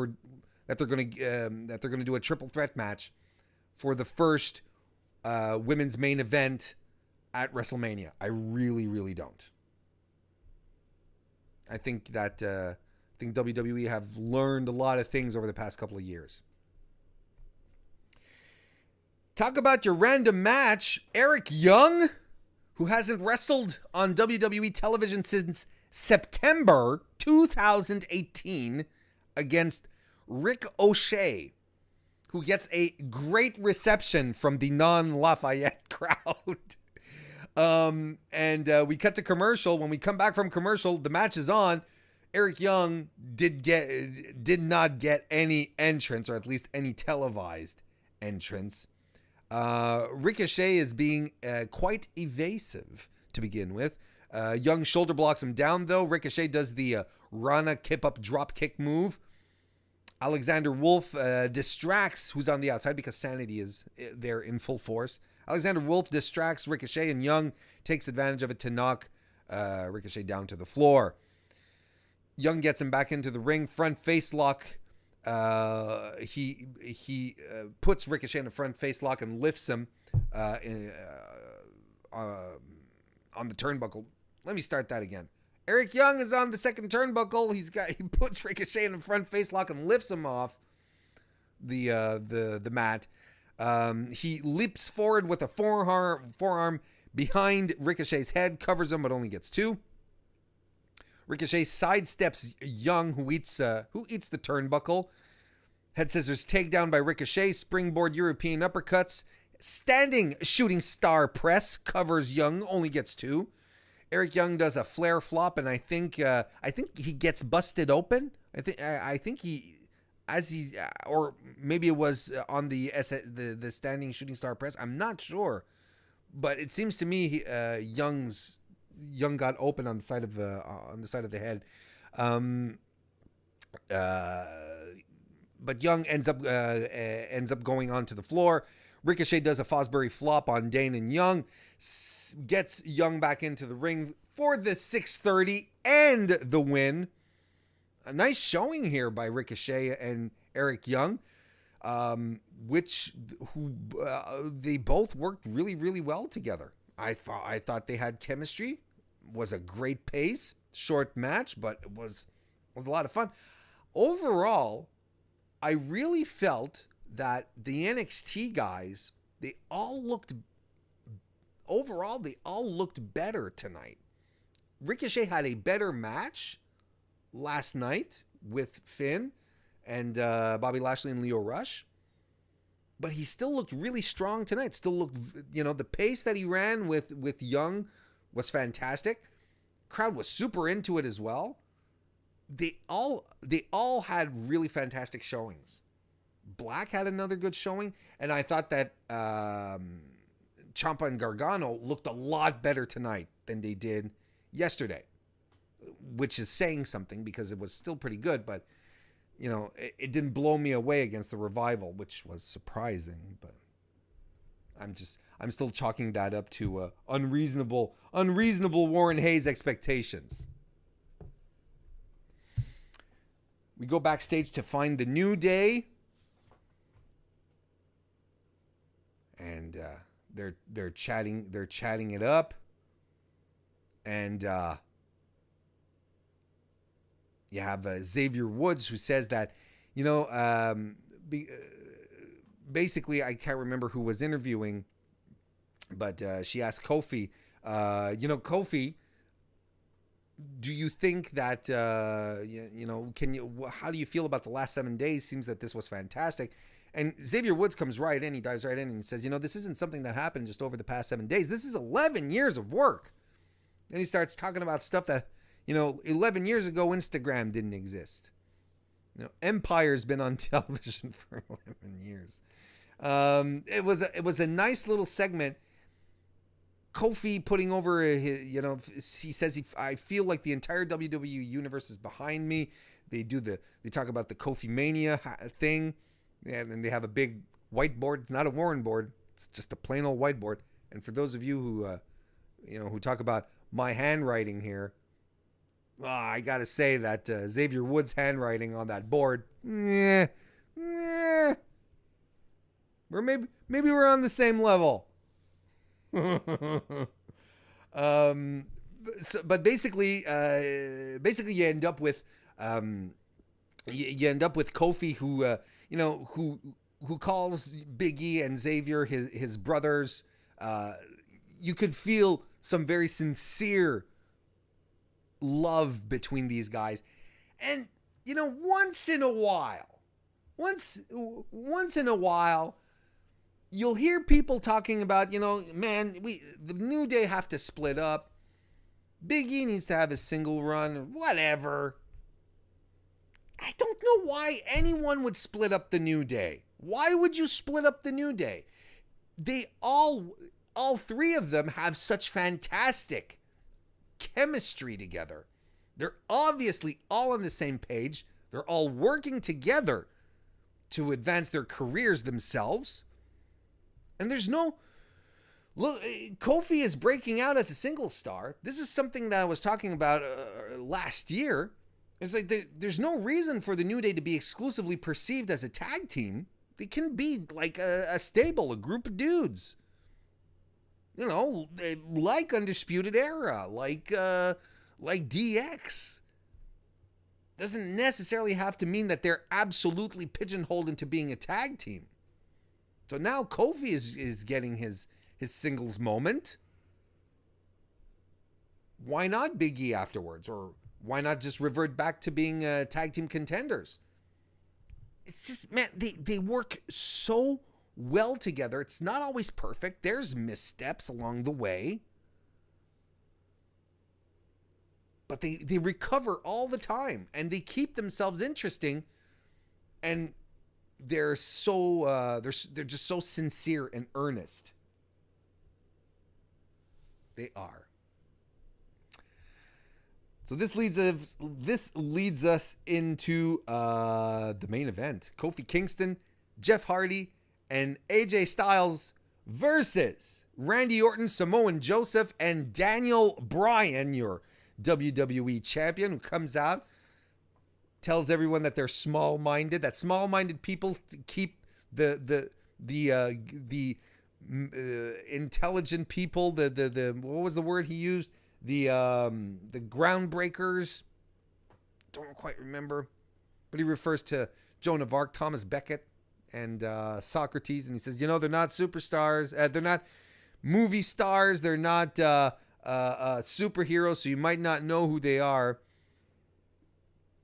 they're going to do a triple threat match for the first women's main event at WrestleMania. I really, really don't. I think that WWE have learned a lot of things over the past couple of years. Talk about your random match. Eric Young, who hasn't wrestled on WWE television since September 2018, against Rick O'Shea, who gets a great reception from the non-Lafayette crowd. We cut to commercial. When we come back from commercial, the match is on. Eric Young did not get any entrance, or at least any televised entrance. Ricochet is being quite evasive to begin with. Young shoulder blocks him down, though. Ricochet does the Rana kip-up drop kick move. Alexander Wolf distracts who's on the outside because Sanity is there in full force. Alexander Wolf distracts Ricochet, and Young takes advantage of it to knock Ricochet down to the floor. Young gets him back into the ring. Front face lock. He puts Ricochet in a front face lock and lifts him on the turnbuckle. Let me start that again. Eric Young is on the second turnbuckle. He puts Ricochet in a front face lock and lifts him off the mat. He leaps forward with a forearm behind Ricochet's head, covers him, but only gets 2. Ricochet sidesteps Young, who eats the turnbuckle. Head scissors takedown by Ricochet. Springboard European uppercuts. Standing shooting star press covers Young, only gets 2. Eric Young does a flare flop, and I think he gets busted open. I think or maybe it was on the standing shooting star press. I'm not sure, but it seems to me Young got open on the side of the head. But Young ends up going onto the floor. Ricochet does a Fosbury flop on Dane and Young, gets Young back into the ring for the 630 and the win. A nice showing here by Ricochet and Eric Young, they both worked really, really well together. I thought they had chemistry. Was a great pace, short match, but it was a lot of fun. Overall, I really felt that the NXT guys, they all looked better tonight. Ricochet had a better match last night with Finn and Bobby Lashley and Lio Rush, but he still looked really strong tonight. Still looked, the pace that he ran with Young was fantastic. Crowd was super into it as well. They all had really fantastic showings. Black had another good showing, and I thought that Ciampa and Gargano looked a lot better tonight than they did yesterday, which is saying something because it was still pretty good, but it didn't blow me away against the Revival, which was surprising. But I'm still chalking that up to unreasonable Warren Hayes expectations. We go backstage to find the New Day, and they're chatting it up, and you have Xavier Woods, who says that basically, I can't remember who was interviewing, but she asked Kofi, Kofi, do you think that, how do you feel about the last 7 days? Seems that this was fantastic. And Xavier Woods comes right in. He dives right in and he says, this isn't something that happened just over the past 7 days. This is 11 years of work. And he starts talking about stuff that, 11 years ago, Instagram didn't exist. Empire's been on television for 11 years. It was a nice little segment. Kofi putting over his, he says, I feel like the entire WWE universe is behind me. They talk about the Kofi Mania thing, and they have a big whiteboard. It's not a Warren board. It's just a plain old whiteboard. And for those of you who talk about my handwriting here, I got to say that Xavier Woods' handwriting on that board, maybe we're on the same level. But basically you end up with Kofi, who calls Big E and Xavier his brothers. You could feel some very sincere love between these guys, and once in a while you'll hear people talking about, the New Day have to split up. Big E needs to have a single run, whatever. I don't know why anyone would split up the New Day. Why would you split up the New Day? They all three of them have such fantastic chemistry together. They're obviously all on the same page. They're all working together to advance their careers themselves. And there's no... Look, Kofi is breaking out as a single star. This is something that I was talking about last year. It's like there's no reason for the New Day to be exclusively perceived as a tag team. They can be like a stable, a group of dudes. You know, like Undisputed Era, like DX. Doesn't necessarily have to mean that they're absolutely pigeonholed into being a tag team. So now Kofi is getting his singles moment. Why not Big E afterwards? Or why not just revert back to being tag team contenders? It's just, man, they work so well together. It's not always perfect. There's missteps along the way. But they recover all the time. And they keep themselves interesting. And they're so they're just so sincere and earnest. They are. So this leads us into the main event. Kofi Kingston, Jeff Hardy, and AJ Styles versus Randy Orton, Samoa Joseph, and Daniel Bryan, your WWE champion, who comes out, tells everyone that they're small-minded, that small-minded people keep the intelligent people, the what was the word he used? The groundbreakers, don't quite remember, but he refers to Joan of Arc, Thomas Becket, and Socrates, and he says, you know, they're not superstars, they're not movie stars, they're not superheroes, so you might not know who they are.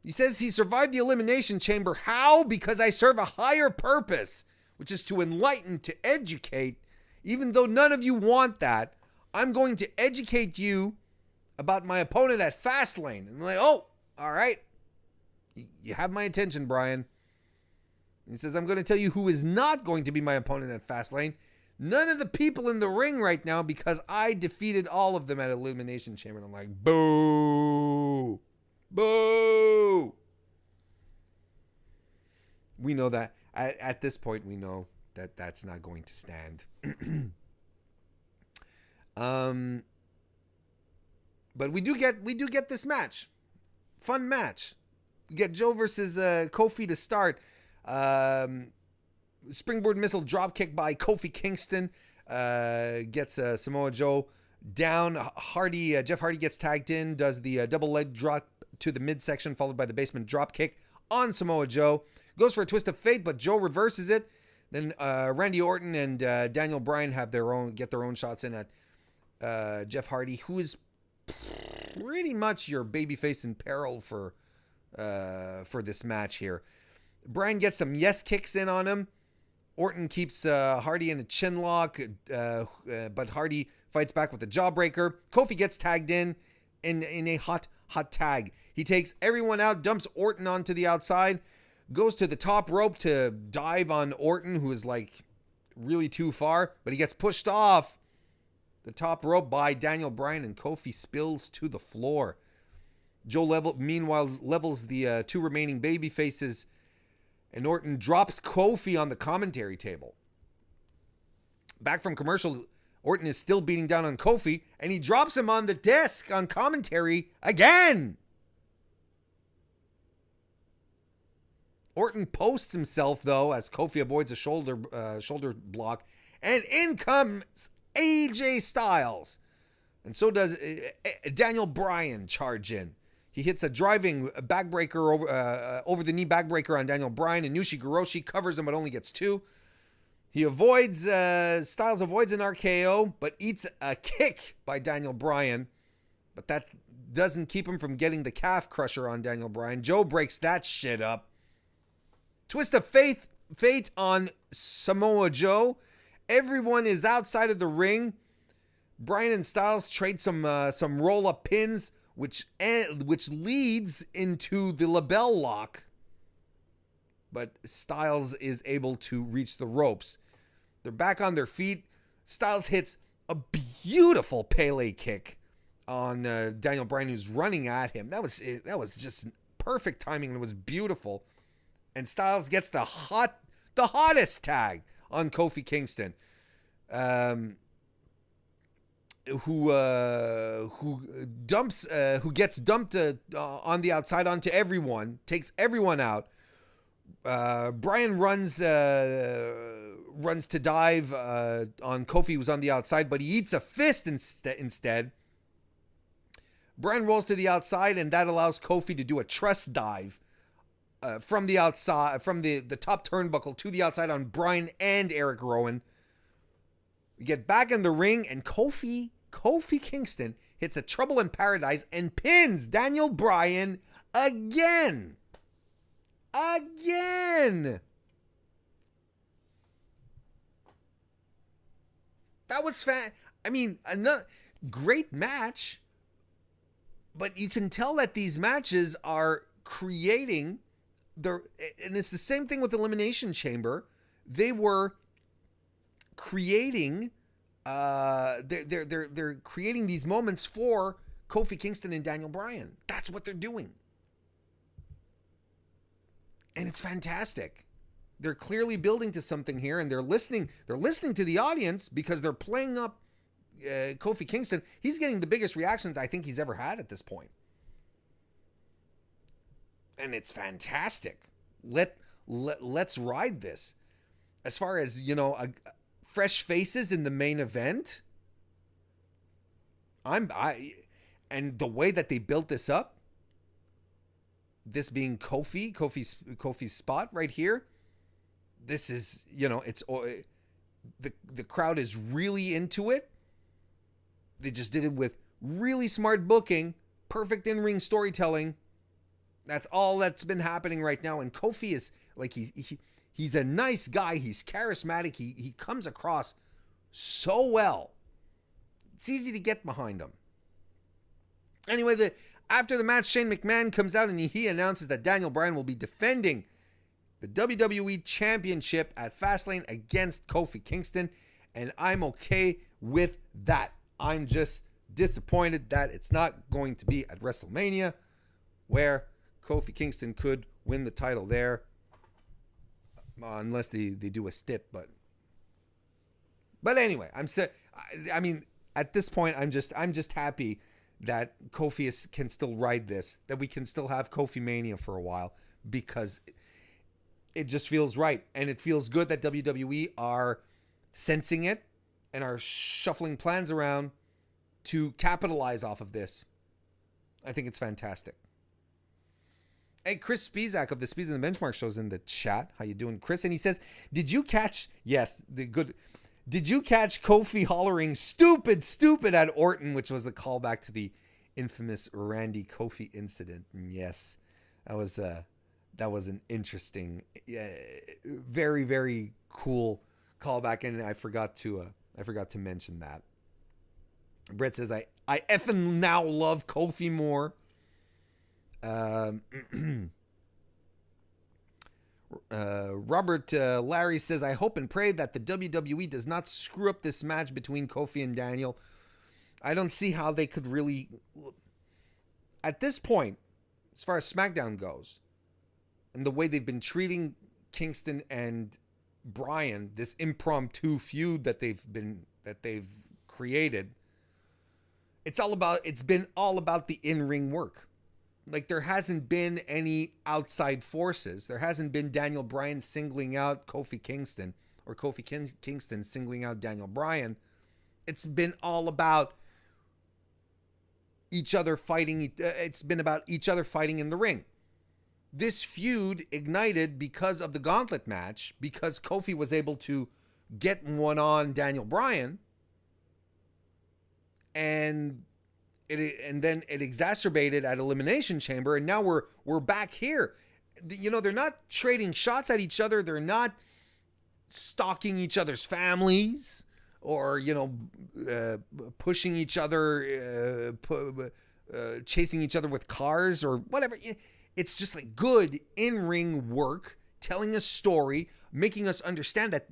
He says he survived the Elimination Chamber. How? Because I serve a higher purpose, which is to enlighten, to educate. Even though none of you want that, I'm going to educate you about my opponent at Fastlane. And I'm like, oh, all right. You have my attention, Brian. He says, I'm going to tell you who is not going to be my opponent at Fastlane. None of the people in the ring right now, because I defeated all of them at Elimination Chamber. And I'm like, boo. Boo. We know that. At this point, we know that that's not going to stand. But we do get this match. Fun match. We get Joe versus Kofi to start. Springboard missile dropkick by Kofi Kingston gets Samoa Joe down. Jeff Hardy gets tagged in, does the double leg drop to the midsection, followed by the basement dropkick on Samoa Joe. Goes for a twist of fate, but Joe reverses it. Then Randy Orton and Daniel Bryan get their own shots in at Jeff Hardy, who is pretty much your babyface in peril for this match here. Bryan gets some yes kicks in on him. Orton keeps Hardy in a chin lock, but Hardy fights back with a jawbreaker. Kofi gets tagged in a hot tag. He takes everyone out, dumps Orton onto the outside, goes to the top rope to dive on Orton, who is like really too far, but he gets pushed off the top rope by Daniel Bryan, and Kofi spills to the floor. Joe meanwhile levels the two remaining baby faces, and Orton drops Kofi on the commentary table. Back from commercial, Orton is still beating down on Kofi, and he drops him on the desk on commentary again. Orton posts himself, though, as Kofi avoids a shoulder block, and in comes AJ Styles. And so does Daniel Bryan charge in. He hits a driving backbreaker over the knee backbreaker on Daniel Bryan, and Nishigoroshi covers him but only gets two. Styles avoids an RKO, but eats a kick by Daniel Bryan. But that doesn't keep him from getting the calf crusher on Daniel Bryan. Joe breaks that shit up. Twist of fate on Samoa Joe. Everyone is outside of the ring. Bryan and Styles trade some roll-up pins, which leads into the LeBell Lock. But Styles is able to reach the ropes. They're back on their feet. Styles hits a beautiful Pele kick on Daniel Bryan, who's running at him. That was just perfect timing, and it was beautiful. And Styles gets the hottest tag on Kofi Kingston. who gets dumped on the outside onto everyone, takes everyone out. Brian runs to dive on Kofi, who's on the outside, but he eats a fist instead. Brian rolls to the outside, and that allows Kofi to do a truss dive from the outside, from the top turnbuckle to the outside on Brian and Eric Rowan. We get back in the ring, and Kofi Kingston hits a Trouble in Paradise and pins Daniel Bryan again. That was another great match. But you can tell that these matches are creating and it's the same thing with Elimination Chamber. They were creating they're creating these moments for Kofi Kingston and Daniel Bryan. That's what they're doing. And it's fantastic. They're clearly building to something here, and they're listening to the audience because they're playing up Kofi Kingston. He's getting the biggest reactions I think he's ever had at this point. And it's fantastic. Let's ride this. As far as, fresh faces in the main event, and the way that they built this up, this being Kofi's spot right here, this is, it's the crowd is really into it. They just did it with really smart booking, perfect in-ring storytelling. That's all that's been happening right now. And Kofi is like, he's a nice guy. He's charismatic. He comes across so well. It's easy to get behind him. Anyway, after the match, Shane McMahon comes out and he announces that Daniel Bryan will be defending the WWE Championship at Fastlane against Kofi Kingston. And I'm okay with that. I'm just disappointed that it's not going to be at WrestleMania, where Kofi Kingston could win the title there, unless they do a stip. But anyway, at this point, I'm just happy that Kofi can still ride this, that we can still have Kofi Mania for a while, because it just feels right, and it feels good that WWE are sensing it and are shuffling plans around to capitalize off of this. I think it's fantastic. Hey, Chris Spizak of the Spies and the Benchmark Show's in the chat. How you doing, Chris? And he says, did you catch Kofi hollering stupid at Orton, which was a callback to the infamous Randy Kofi incident? And yes, that was an interesting, very, very cool callback, and I forgot to mention that. Brett says, I effing now love Kofi more. Robert Larry says, I hope and pray that the WWE does not screw up this match between Kofi and Daniel. I don't see how they could really, at this point, as far as SmackDown goes, and the way they've been treating Kingston and Bryan, this impromptu feud that they've created, it's been all about the in-ring work. Like, there hasn't been any outside forces. There hasn't been Daniel Bryan singling out Kofi Kingston, or Kofi Kingston singling out Daniel Bryan. It's been all about each other fighting. It's been about each other fighting in the ring. This feud ignited because of the gauntlet match, because Kofi was able to get one on Daniel Bryan, and then it exacerbated at Elimination Chamber, and now we're back here. They're not trading shots at each other. They're not stalking each other's families, or pushing each other, chasing each other with cars or whatever. It's just like good in-ring work, telling a story, making us understand that,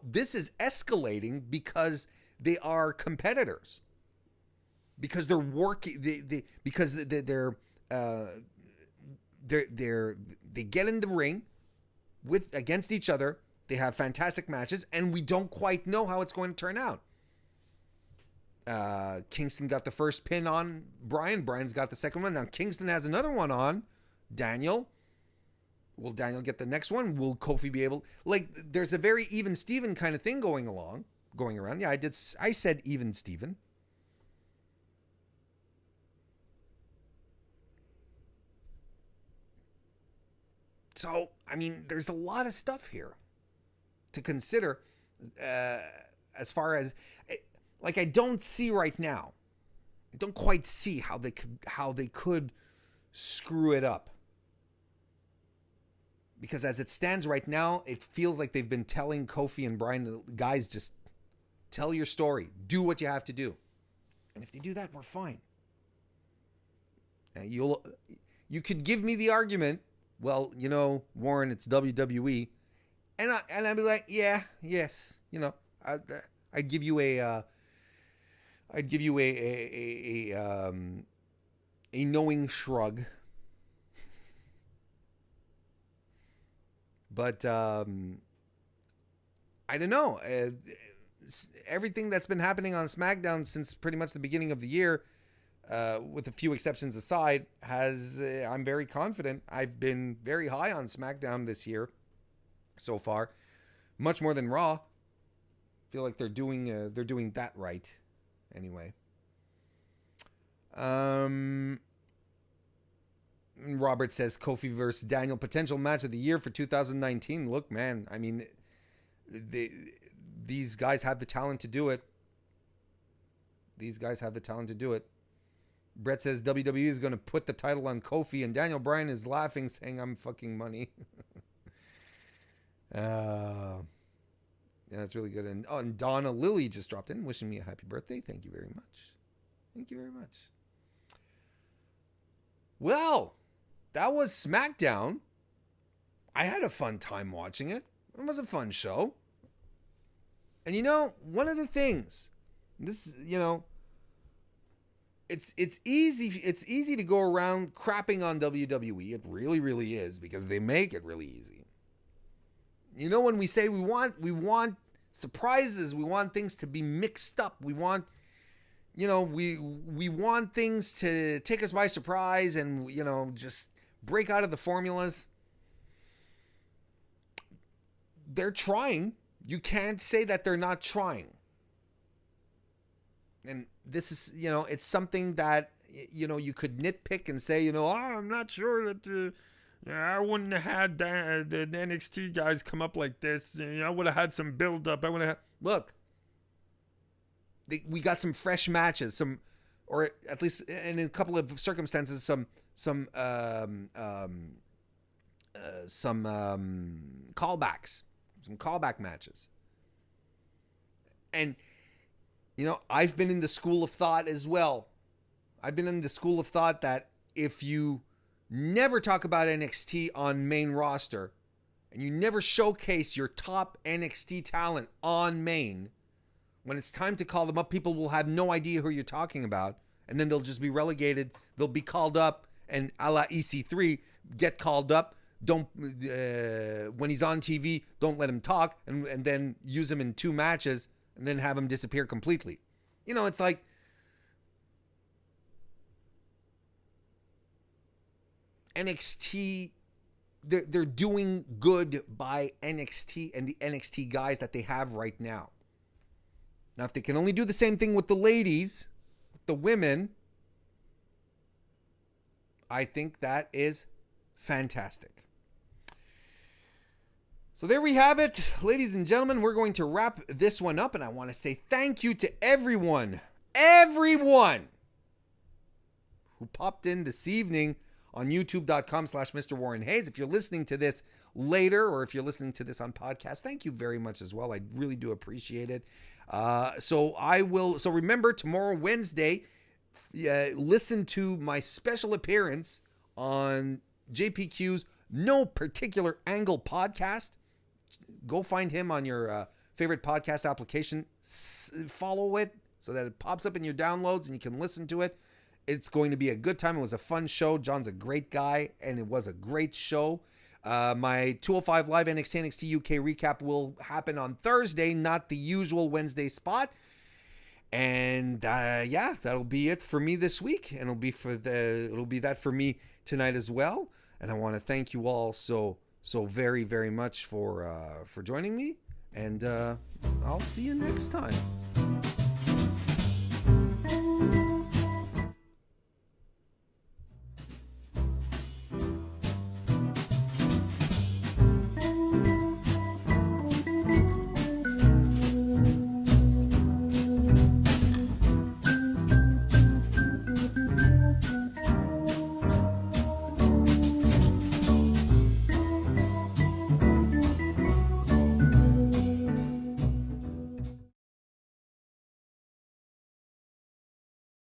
this is escalating because they are competitors. Because they're working, they get in the ring against each other. They have fantastic matches, and we don't quite know how it's going to turn out. Kingston got the first pin on Bryan. Bryan's got the second one. Now Kingston has another one on Daniel. Will Daniel get the next one? Will Kofi be able... Like, there's a very even Steven kind of thing going around. Yeah, I said even Steven. So, I mean, there's a lot of stuff here to consider as far as... Like, I don't see right now. I don't quite see how they could screw it up. Because as it stands right now, it feels like they've been telling Kofi and Bryan, guys, just tell your story. Do what you have to do. And if they do that, we're fine. Now, you could give me the argument, well, you know, Warren, it's WWE. And I'd be like, yeah, yes, you know, I'd give you a knowing shrug. But I don't know. Everything that's been happening on SmackDown since pretty much the beginning of the year, with a few exceptions aside, I'm very confident. I've been very high on SmackDown this year so far, much more than Raw. I feel like they're doing that right. Anyway. Robert says Kofi versus Daniel potential match of the year for 2019. Look, man, I mean, these guys have the talent to do it. Brett says WWE is going to put the title on Kofi, and Daniel Bryan is laughing, saying, "I'm fucking money." Yeah, that's really good. And Donna Lilly just dropped in, wishing me a happy birthday. Thank you very much. Well, that was SmackDown. I had a fun time watching it. It was a fun show. And you know, one of the things, this, you know, it's easy to go around crapping on WWE. It really, really is, because they make it really easy. You know, when we say we want surprises, we want things to be mixed up, we want, you know, we want things to take us by surprise and, you know, just break out of the formulas. They're trying. You can't say that they're not trying. And this is, you know, it's something that, you know, you could nitpick and say, you know, I'm not sure that I wouldn't have had the NXT guys come up like this. You know, I would have had some build up. Look. We got some fresh matches, or at least in a couple of circumstances, some callbacks, some callback matches. And, you know, I've been in the school of thought as well. I've been in the school of thought that if you never talk about NXT on main roster and you never showcase your top NXT talent on main, when it's time to call them up, people will have no idea who you're talking about. And then they'll just be relegated. They'll be called up, and a la EC3, get called up. Don't when he's on TV, don't let him talk, and then use him in 2 matches, and then have him disappear completely. You know, it's like, NXT, they're doing good by NXT and the NXT guys that they have right now. Now, if they can only do the same thing with the ladies, the women, I think that is fantastic. So there we have it. Ladies and gentlemen, we're going to wrap this one up, and I want to say thank you to everyone who popped in this evening on youtube.com/Mr. Warren Hayes. If you're listening to this later, or if you're listening to this on podcast, thank you very much as well. I really do appreciate it. So remember, tomorrow, Wednesday, listen to my special appearance on JPQ's No Particular Angle podcast. Go find him on your favorite podcast application. Follow it so that it pops up in your downloads and you can listen to it. It's going to be a good time. It was a fun show. John's a great guy, and it was a great show. My 205 Live NXT UK recap will happen on Thursday, not the usual Wednesday spot. And yeah, that'll be it for me this week, and it'll be that for me tonight as well. And I want to thank you all so very, very much for joining me, and I'll see you next time.